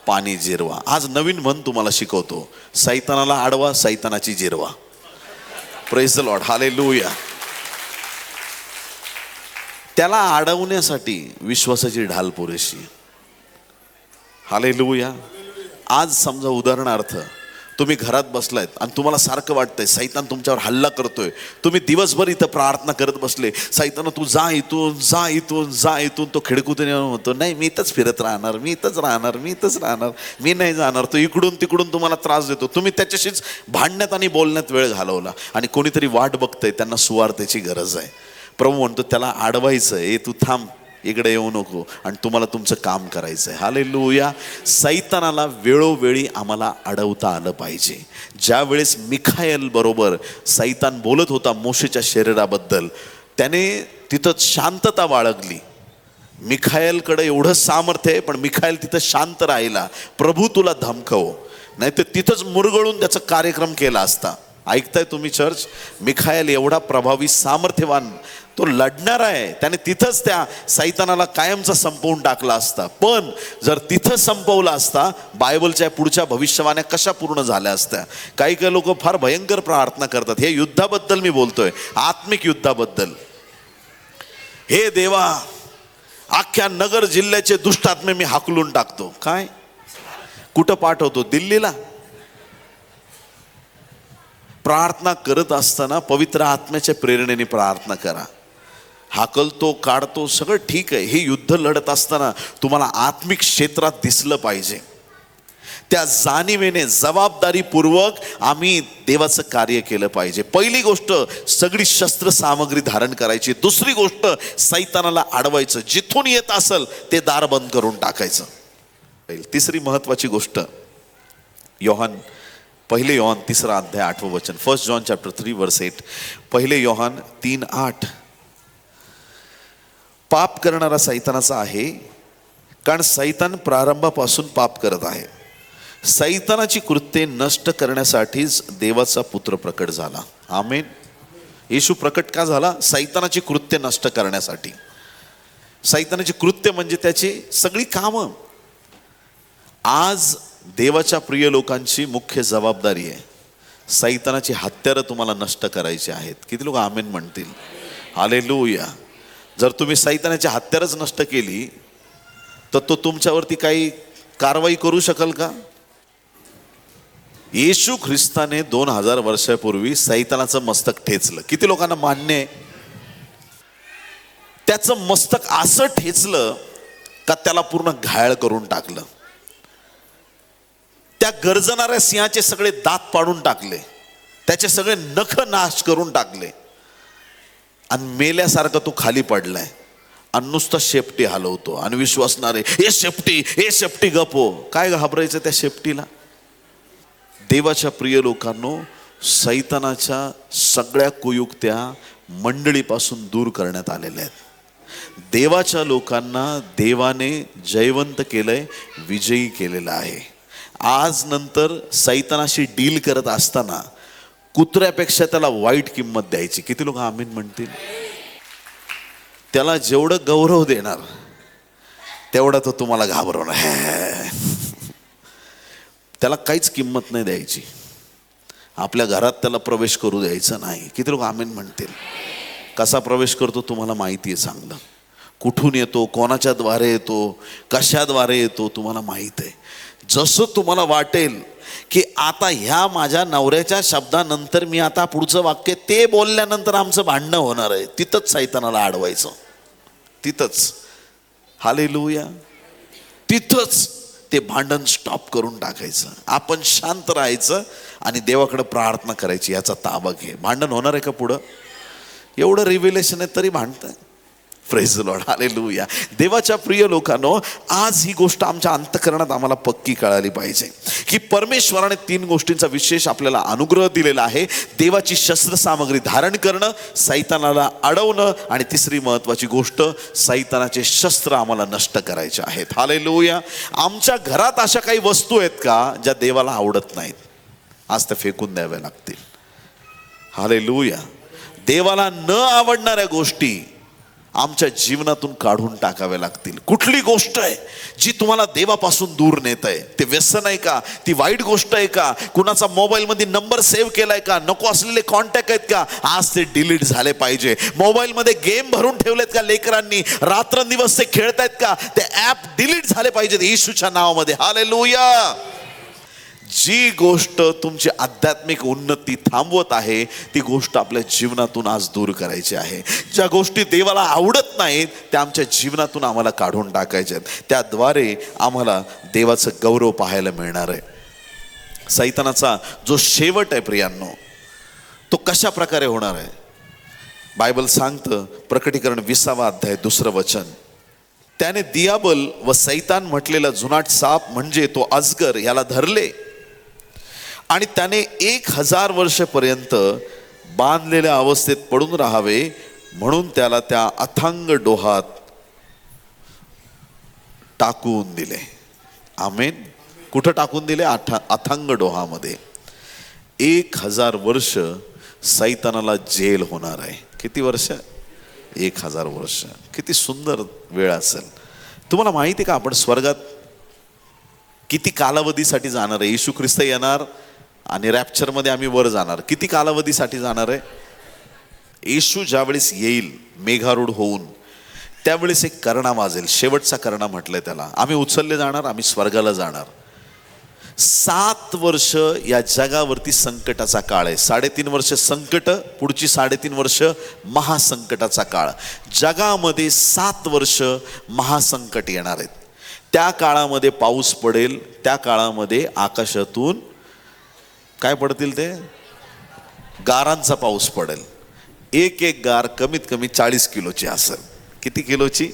पाणी जिरवा. आज नवीन म्हण तुम्हाला शिकवतो, सैतानाला अडवा, सैतानाची जिरवा. Praise the Lord, hallelujah. त्याला अडवण्यासाठी विश्वासाची ढाल पुरेशी. हालेलुया. आज समजा उदाहरणार्थ तुम्ही घरात बसलायत आणि तुम्हाला सारखं वाटतंय सैतान तुमच्यावर हल्ला करतोय. तुम्ही दिवसभर इथं प्रार्थना करत बसले, सैतान तू जा इथून, जा इथून, जा इथून. तो खिडकून होतो, नाही मी इथंच फिरत राहणार, मी इथंच राहणार, मी इथंच राहणार, मी नाही जाणार. तो इकडून तिकडून तुम्हाला त्रास देतो. तुम्ही त्याच्याशीच भांडण्यात आणि बोलण्यात वेळ घालवला आणि कोणीतरी वाट बघतंय, त्यांना सुवार्तेची गरज आहे. प्रभू म्हणतो त्याला अडवायचं, ए तू थांब, इकडे येऊ नको, आणि तुम्हाला तुमचं काम करायचं आहे. हालेलुया. सैतानाला वेळोवेळी आम्हाला अडवता आलं पाहिजे. ज्या वेळेस मिखाएल बरोबर सैतान बोलत होता मोशेच्या शरीराबद्दल, त्याने तिथं शांतता बाळगली. मिखाएलकडे एवढं सामर्थ्य आहे, पण मिखाएल तिथं शांत राहिला. प्रभू तुला धमकव, नाही तर तिथंच मुरगळून त्याचा कार्यक्रम केला असता. ऐकताय तुम्ही चर्च? मिखाएल एवढा प्रभावी, सामर्थ्यवान, तो लढणार आहे. त्याने तिथंच त्या सैतानाला कायमचा संपवून टाकला असता. पण जर तिथं संपवला असता, बायबलच्या पुढच्या भविष्यवाण्या कशा पूर्ण झाल्या असत्या. काही काही लोक फार भयंकर प्रार्थना करतात. हे युद्धाबद्दल मी बोलतोय, आत्मिक युद्धाबद्दल. हे देवा, अख्ख्या नगर जिल्ह्याचे दुष्टात्मे मी हाकलून टाकतो. काय? कुठं पाठवतो? दिल्लीला. प्रार्थना करत असताना पवित्र आत्म्याच्या प्रेरणेने प्रार्थना करा. हाकलतो, काढतो, सगळं ठीक आहे. हे युद्ध लढत असताना तुम्हाला आत्मिक क्षेत्रात दिसलं पाहिजे. त्या जाणीवेने जबाबदारीपूर्वक आम्ही देवाचं कार्य केलं पाहिजे. पहिली गोष्ट, सगळी शस्त्र सामग्री धारण करायची. दुसरी गोष्ट, सैतानाला अडवायचं. जिथून येत असेल ते दार बंद करून टाकायचं. तिसरी महत्वाची गोष्ट, पहिले योहान 3 अध्याय 8 वचन. 1 John chapter 3 verse 8. पहिले योहान 3:8. पाप करणारा सैतानाचा आहे, कारण सैतान प्रारंभापासून पाप करत आहे. सैतानाची कृत्ये नष्ट करण्यासाठीच देवाचा पुत्र प्रकट झाला. आमेन. येशू प्रकट का झाला? सैतानाची कृत्ये नष्ट करण्यासाठी. सैतानाची कृत्य म्हणजे त्याची सगळी कामं. आज देवाच्या प्रिय लोकांची मुख्य जबाबदारी आहे, सैतानाची हत्यारं तुम्हाला नष्ट करायची आहेत. किती लोक आमेन म्हणतील? हालेलुया. जर तुम्ही सैतानाची हत्यारच नष्ट केली तर तो तुमच्यावरती काही कारवाई करू शकेल का? येशू ख्रिस्ताने 2000 वर्षापूर्वी सैतानाचं मस्तक ठेचलं. किती लोकांना मान्य आहे? त्याचं मस्तक असं ठेचलं का त्याला पूर्ण घायल करून टाकलं. त्या गर्जणाऱ्या सिंहाचे सगळे दात पाडून टाकले, त्याचे सगळे नख नाश करून टाकले, आणि मेल्यासारखा तो खाली पडलाय आणि नुसता शेपटी हलवतो. आणि विश्वासणारे, ए शेपटी गपो. काय घाबरायचं त्या शेपटीला? देवाच्या प्रिय लोकांनो, सैतानाच्या सगळ्या कुयुक्त्या मंडळीपासून दूर करण्यात आलेल्या आहेत. देवाच्या लोकांना देवाने जयवंत केलंय, विजयी केलेलं आहे. आज नंतर सैतानाशी डील करत असताना कुत्र्यापेक्षा त्याला वाईट किंमत द्यायची. किती लोक आमीन म्हणतील? त्याला जेवढं गौरव देणार तेवढा तो तुम्हाला घाबरवणार. त्याला काहीच किंमत नाही द्यायची. आपल्या घरात त्याला प्रवेश करू द्यायचा नाही. किती लोक आमीन म्हणतील? कसा प्रवेश करतो तुम्हाला माहिती आहे चांगलं. कुठून येतो, कोणाच्या द्वारे येतो, कशाद्वारे येतो तुम्हाला माहित आहे. जसं तुम्हाला वाटेल की आता ह्या माझ्या नवऱ्याच्या शब्दानंतर मी आता पुढचं वाक्य ते बोलल्यानंतर आमचं भांडणं होणार आहे, तिथंच सैतानाला अडवायचं. तिथंच. हालेलुया. तिथंच ते भांडण स्टॉप करून टाकायचं. आपण शांत राहायचं आणि देवाकडे प्रार्थना करायची, याचा ताबा घे. भांडण होणार आहे का पुढं? एवढं रिव्हिलेशन आहे तरी भांडतंय. Praise the Lord, hallelujah. देवाच्या प्रिय लोकांनो, आज ही गोष्ट आमच्या अंतःकरणात आम्हाला पक्की कळाली पाहिजे की परमेश्वराने 3 गोष्टींचा विशेष आपल्याला अनुग्रह दिलेला आहे. देवाची शस्त्रसामग्री धारण करणं, सैतानाला अडवणं, आणि तिसरी महत्वाची गोष्ट, सैतानाचे शस्त्र आम्हाला नष्ट करायचे आहेत. हालेलुया. आमच्या घरात अशा काही वस्तू आहेत का ज्या देवाला आवडत नाहीत? आज त्या फेकून द्याव्या लागतील. हालेलुया. देवाला न आवडणाऱ्या गोष्टी आमच्या जीवनातून काढून टाकाव्या लागतील. कुठली गोष्ट आहे जी तुम्हाला देवापासून दूर नेत आहे? ते व्यसन आहे का? ती वाईट गोष्ट आहे का? कुणाचा मोबाईलमध्ये नंबर सेव्ह केलाय का? नको असलेले कॉन्टॅक्ट आहेत का? आज ते डिलीट झाले पाहिजे. मोबाईलमध्ये गेम भरून ठेवलेत का लेकरांनी? रात्रंदिवस ते खेळतायत का? ते ऍप डिलीट झाले पाहिजेत येशूच्या नावामध्ये. हालेलुया. जी गोष्ट तुमची आध्यात्मिक उन्नती थांबवत आहे ती गोष्ट आपल्या जीवनातून आज दूर करायची आहे. ज्या गोष्टी देवाला आवडत नाहीत त्या आमच्या जीवनातून आम्हाला काढून टाकायच्या आहेत. त्याद्वारे आम्हाला देवाचं गौरव पाहायला मिळणार आहे. सैतानाचा जो शेवट आहे प्रियांनो, तो कशा प्रकारे होणार आहे? बायबल सांगतं, प्रकटीकरण 20 अध्याय 2 वचन, त्याने दियाबल व सैतान म्हटलेला जुनाट साप म्हणजे तो अजगर याला धरले आणि त्याने 1000 वर्षपर्यंत बांधलेल्या अवस्थेत पडून राहावे म्हणून त्याला त्या अथांग डोहात टाकून दिले. आमेन. कुठं टाकून दिले? अथांग डोहामध्ये. 1000 वर्ष सैतानाला जेल होणार आहे. किती वर्ष? 1000 वर्ष. किती सुंदर वेळ असेल. तुम्हाला माहिती आहे का आपण स्वर्गात किती कालावधीसाठी जाणार आहे? येशू ख्रिस्त येणार आणि रॅप्चरमध्ये आम्ही वर जाणार. किती कालावधीसाठी जाणार आहे? येशू ज्यावेळेस येईल मेघारूढ होऊन, त्यावेळेस एक करणा वाजेल. शेवटचा करणा म्हटलंय त्याला. आम्ही उचलले जाणार, आम्ही स्वर्गाला जाणार. 7 वर्ष या जगावरती संकटाचा काळ आहे. 3.5 वर्ष संकट, पुढची 3.5 वर्ष महासंकटाचा काळ. जगामध्ये 7 वर्ष महासंकट येणार आहेत. त्या काळामध्ये पाऊस पडेल. त्या काळामध्ये आकाशातून काय पडतील? ते गारांचा पाऊस पडेल. एक गार कमीत कमी 40 किलोची असेल. किती किलोची?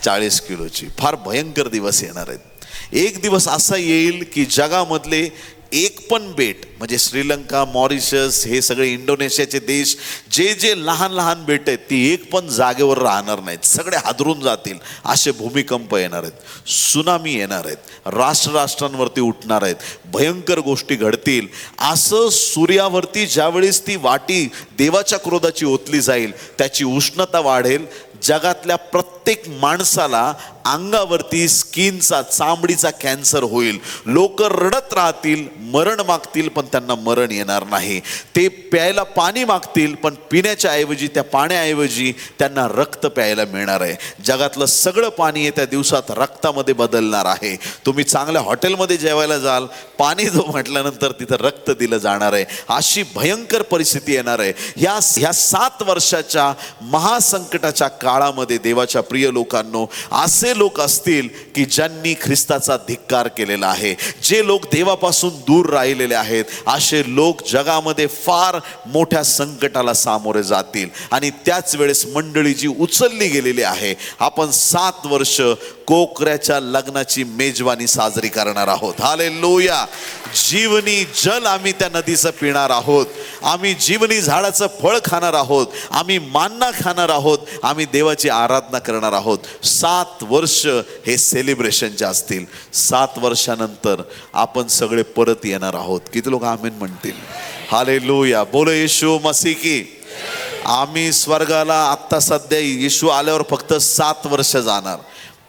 40 किलोची. फार भयंकर दिवस येणार आहेत. एक दिवस असा येईल की जगामधले एक पण बेट, म्हणजे श्रीलंका, मॉरिशस, हे सगळे इंडोनेशियाचे देश, जे जे लहान लहान बेट आहेत ती एक पण जागेवर राहणार नाहीत. सगळे हादरून जातील. असे भूमिकंप येणार आहेत, सुनामी येणार आहेत, राष्ट्रांवरती उठणार आहेत, भयंकर गोष्टी घडतील. असं सूर्यावरती ज्यावेळेस ती वाटी देवाच्या क्रोधाची ओतली जाईल, त्याची उष्णता वाढेल. जगातल्या प्रत्येक माणसाला अंगावरती स्किनचा, चामडीचा कॅन्सर होईल. लोक रडत राहतील, मरण मागतील, पण त्यांना मरण येणार नाही. ते प्यायला पाणी मागतील, पण पिण्याच्या ऐवजी, त्या पाण्याऐवजी त्यांना रक्त प्यायला मिळणार आहे. जगातलं सगळं पाणी येत्या दिवसात रक्तामध्ये बदलणार आहे. तुम्ही चांगल्या हॉटेलमध्ये जेवायला जाल, पाणी जो म्हटल्यानंतर तिथं रक्त दिलं जाणार आहे. अशी भयंकर परिस्थिती येणार आहे. ह्या 7 वर्षाच्या महासंकटाच्या काळामध्ये देवाच्या प्रिय लोकांनो, असे लोक असतील की ज्यांनी ख्रिस्ताचा धिक्कार केलेला आहे, जे लोक देवापासून दूर राहिलेले आहेत, असे लोक जगामध्ये फार मोठ्या संकटाला सामोरे जातील. आणि त्याच वेळेस मंडळी जी उचलली गेलेली आहे, आपण 7 वर्ष कोकऱ्याच्या लग्नाची मेजवानी साजरी करणार आहोत. हालेलुया. जीवनी जल आम्ही त्या नदीचं पिणार आहोत. आम्ही जीवनी झाडाचं फळ खाणार आहोत. आम्ही मान्ना खाणार आहोत. आम्ही देवाची आराधना करणार आहोत. 7 वर्ष हे सेलिब्रेशनचे असतील. 7 वर्षानंतर आपण सगळे परत येणार आहोत. किती लोक आमीन म्हणतील? हालेलुया. बोलो येशू मसीह की. आम्ही स्वर्गाला आत्ता सध्या येशू आल्यावर फक्त 7 वर्ष जाणार,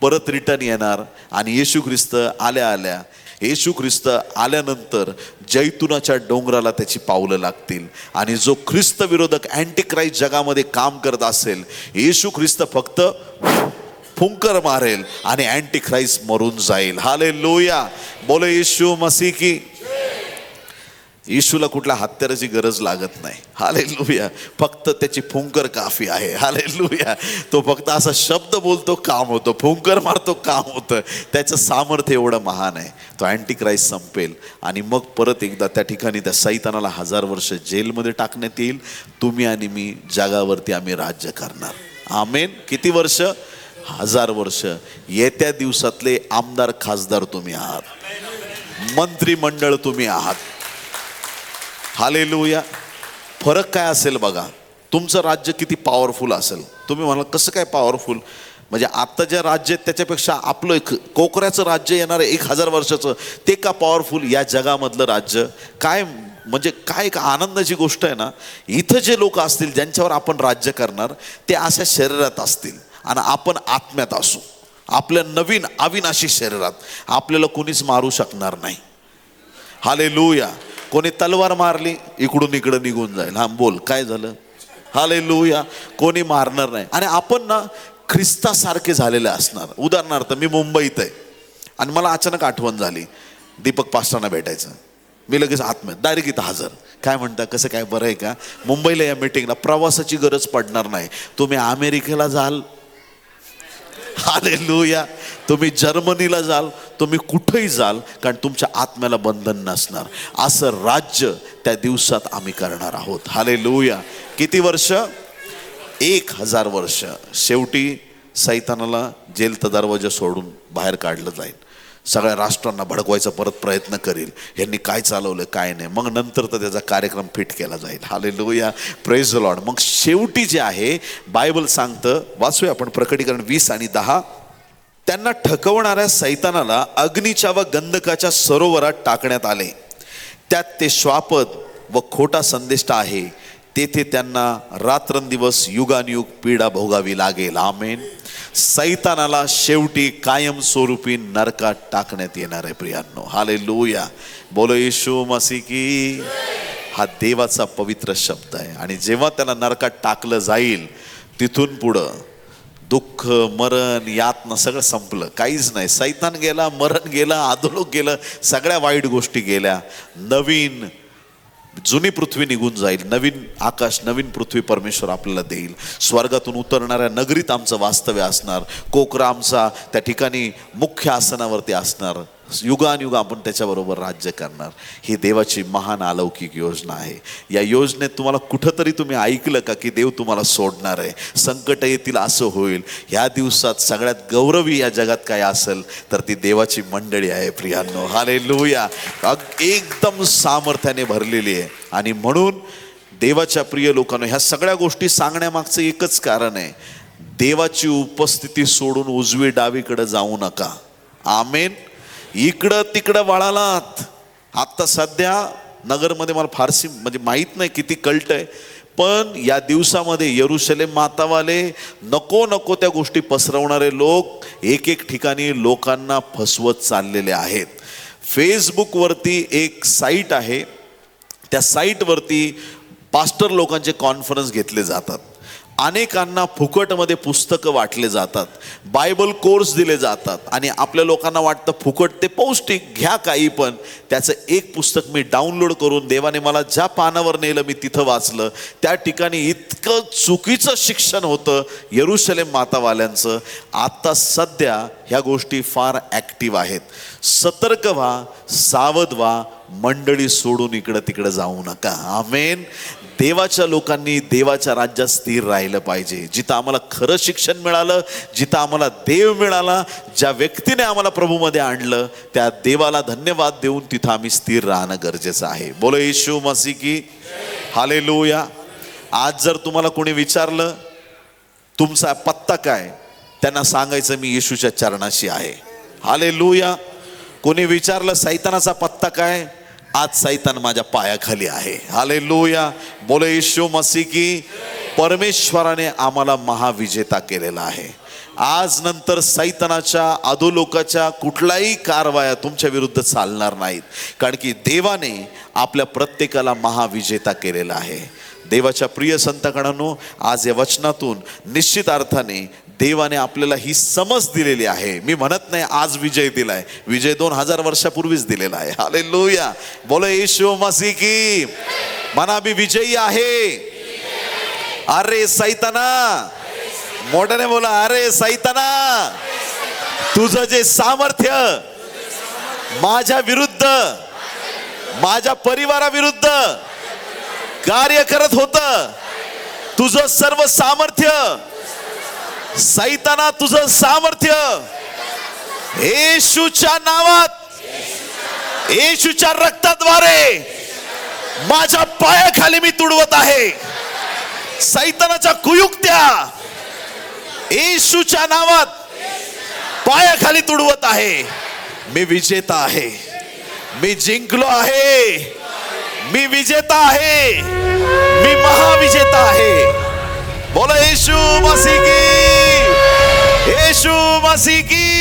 परत रिटर्न येणार. आणि येशू ख्रिस्त आल्या येशू ख्रिस्त आल्यानंतर जैतुनाच्या डोंगराला त्याची पावलं लागतील. आणि जो ख्रिस्त विरोधक अँटी ख्राइस्ट जगामध्ये काम करत असेल, येशू ख्रिस्त फक्त फुंकर मारेल आणि अँटी ख्राइस्ट मरून जाईल. हालेलुया. बोलो येशू मसीह की. येशूला कुठल्या हत्याराची गरज लागत नाही. हालेलुया. फक्त त्याची फुंकर काफी आहे. हालेलुया. तो फक्त असा शब्द बोलतो, काम होतं. फुंकर मारतो, काम होतं. त्याचं सामर्थ्य एवढं महान आहे. तो अँटी क्राइस्ट संपेल आणि मग परत एकदा त्या ठिकाणी त्या सैतानाला 1000 वर्ष जेलमध्ये टाकण्यात येईल. तुम्ही आणि मी जगावरती आम्ही राज्य करणार. आमेन. किती वर्ष? 1000 वर्ष. येत्या दिवसातले आमदार खासदार तुम्ही आहात, मंत्रिमंडळ तुम्ही आहात. हालेलुया. फरक काय असेल बघा. तुमचं राज्य किती पॉवरफुल असेल. तुम्ही म्हणाल कसं काय पॉवरफुल? म्हणजे आता जे राज्य आहेत त्याच्यापेक्षा आपलं एक कोकऱ्याचं राज्य येणार आहे 1000 वर्षाचं, ते का पॉवरफुल? या जगामधलं राज्य काय म्हणजे काय एक आनंदाची गोष्ट आहे ना. इथं जे लोक असतील ज्यांच्यावर आपण राज्य करणार ते अशा शरीरात असतील आणि आपण आत्म्यात असू, आपल्या नवीन अविनाशी शरीरात. आपल्याला कोणीच मारू शकणार नाही. हालेलुया. कोणी तलवार मारली इकडून इकडं निघून जाईल. हा बोल काय झालं? हालेलुया. कोणी मारणार नाही. आणि आपण ना ख्रिस्तासारखे झालेले असणार. उदाहरणार्थ मी मुंबईत आहे आणि मला अचानक आठवण झाली दीपक पास्टरांना भेटायचं. मी लगेच आत्म्यात डायरेक्ट इथं हजर. काय म्हणता, कसं काय, बरं आहे का? मुंबईला या मीटिंगला प्रवासाची गरज पडणार नाही. तुम्ही अमेरिकेला जाल, हालेलुया, तुम्ही जर्मनीला जाल, तुम्ही कुठेही जाल, कारण तुमच्या आत्म्याला बंधन नसणार. असं राज्य त्या दिवसात आम्ही करणार आहोत. हालेलुया. किती वर्ष? 1000 वर्ष. शेवटी सैतानाला जेलचा दरवाजा सोडून बाहेर काढलं जाईल. सगळ्या राष्ट्रांना भडकवायचा परत प्रयत्न करेल, यांनी काय चालवलं काय नाही. मग नंतर तर त्याचा कार्यक्रम फिट केला जाईल. हालेलुया. Praise the Lord. मग शेवटी जे आहे बायबल सांगतं, वाचूया आपण प्रकटीकरण 20 आणि 10. त्यांना ठकवणाऱ्या सैतानाला अग्नीच्या व गंधकाच्या सरोवरात टाकण्यात आले. त्यात ते श्वापद व खोटा संदेष्टा आहे. तेथे त्यांना रात्रंदिवस युगानुयुग पीडा भोगावी लागेल. आमेन. सैतानाला शेवटी कायमस्वरूपी नरकात टाकण्यात येणार आहे प्रियांनो. हालेलुया. बोलो येशू मसीह की. हा देवाचा पवित्र शब्द आहे. आणि जेव्हा त्याला नरकात टाकलं जाईल तिथून पुढं दुःख, मरण, यातना सगळं संपलं. काहीच नाही. सैतान गेला, मरण गेलं, अधोलोक गेलं, सगळ्या वाईट गोष्टी गेल्या. नवीन जुनी पृथ्वी निघून जाईल. नवीन आकाश, नवीन पृथ्वी परमेश्वर आपल्याला देईल. स्वर्गातून उतरणाऱ्या नगरीत आमचं वास्तव्य असणार. कोकरा आमचा त्या ठिकाणी मुख्य आसनावरती असणार. युगानुयुग आपण त्याच्याबरोबर राज्य करणार. ही देवाची महान अलौकिक योजना आहे. या योजनेत तुम्हाला कुठंतरी तुम्ही ऐकलं का की देव तुम्हाला सोडणार आहे, संकट येतील, असं होईल? ह्या दिवसात सगळ्यात गौरवी या जगात काय असेल तर ती देवाची मंडळी आहे प्रियांनो. हालेलुया. एकदम सामर्थ्याने भरलेली आहे. आणि म्हणून देवाच्या प्रिय लोकांनो, ह्या सगळ्या गोष्टी सांगण्यामागचं एकच कारण आहे, देवाची उपस्थिती सोडून उजवी डावीकडे जाऊ नका. आमेन. इकडं तिकडं वळालात. आता सध्या नगरमध्ये मला फारशी म्हणजे माहीत नाही किती कल्ट आहे, पण या दिवसामध्ये यरूशलेम मातावाले नको त्या गोष्टी पसरवणारे लोक एक ठिकाणी लोकांना फसवत चाललेले आहेत. फेसबुकवरती एक साईट आहे, त्या साईटवरती पास्टर लोकांचे कॉन्फरन्स घेतले जातात. अनेकांना फुकटमध्ये पुस्तकं वाटले जातात, बायबल कोर्स दिले जातात. आणि आपल्या लोकांना वाटतं फुकट ते पौष्टिक, घ्या काही. पण त्याचं एक पुस्तक मी डाउनलोड करून देवाने मला ज्या पानावर नेलं मी तिथं वाचलं. त्या ठिकाणी इतकं चुकीचं शिक्षण होतं यरूशलेम मातावाल्यांचं. आता सध्या ह्या गोष्टी फार ॲक्टिव्ह आहेत. सतर्क व्हा, सावध व्हा, मंडळी सोडून इकडं तिकडं जाऊ नका. आमेन. देवाच्या लोकांनी देवाच्या राज्यात स्थिर राहिलं पाहिजे. जिथं आम्हाला खरं शिक्षण मिळालं, जिथं आम्हाला देव मिळाला, ज्या व्यक्तीने आम्हाला प्रभूमध्ये आणलं, त्या देवाला धन्यवाद देऊन तिथं आम्ही स्थिर राहणं गरजेचं आहे. बोलो येशू मसीह की. हालेलुया. आज जर तुम्हाला कोणी विचारलं तुमचा पत्ता काय, त्यांना सांगायचं मी येशूच्या चरणाशी आहे. हालेलुया. कोणी विचारलं सैतानाचा पत्ता काय, आज सैतान माझ्या पायाखाली आहे. हालेलुया. बोलो येशू मसीह की. परमेश्वराने आम्हाला महाविजेता केलेला आहे. आज नंतर सैतानाच्या, अधोलोकाच्या कुठलाही कारवाया तुमच्या विरुद्ध चालणार नाहीत, कारण की देवाने आपल्या प्रत्येकाला महाविजेता केलेला आहे. देवाच्या प्रिय संतांनो, आज या वचनातून निश्चित अर्थाने देवाने आपल्याला ही समज दिलेली आहे. मी म्हणत नाही आज विजय दिलाय, विजय 2000 वर्षापूर्वीच दिलेला आहे. हालेलुया, बोलो येशू मसीह की. म्हणा मी विजयी आहे. अरे सैताना, मोठ्याने बोला, अरे सैताना, तुझं जे सामर्थ्य माझ्या विरुद्ध, माझ्या परिवाराविरुद्ध कार्य करत होत, तुझं सर्व सामर्थ्य, सैताना तुझं सामर्थ्य येशूच्या नावात, येशूच्या रक्ताद्वारे माझ्या पायाखाली मी तुडवत आहे. सैतानाच्या कुयुक्त्या येशूच्या नावात पायाखाली तुडवत आहे. मी विजेता आहे, मी जिंकलो आहे, मी विजेता आहे, मी महाविजेता आहे. बोला येशू मसीह की, येशू मसीह की.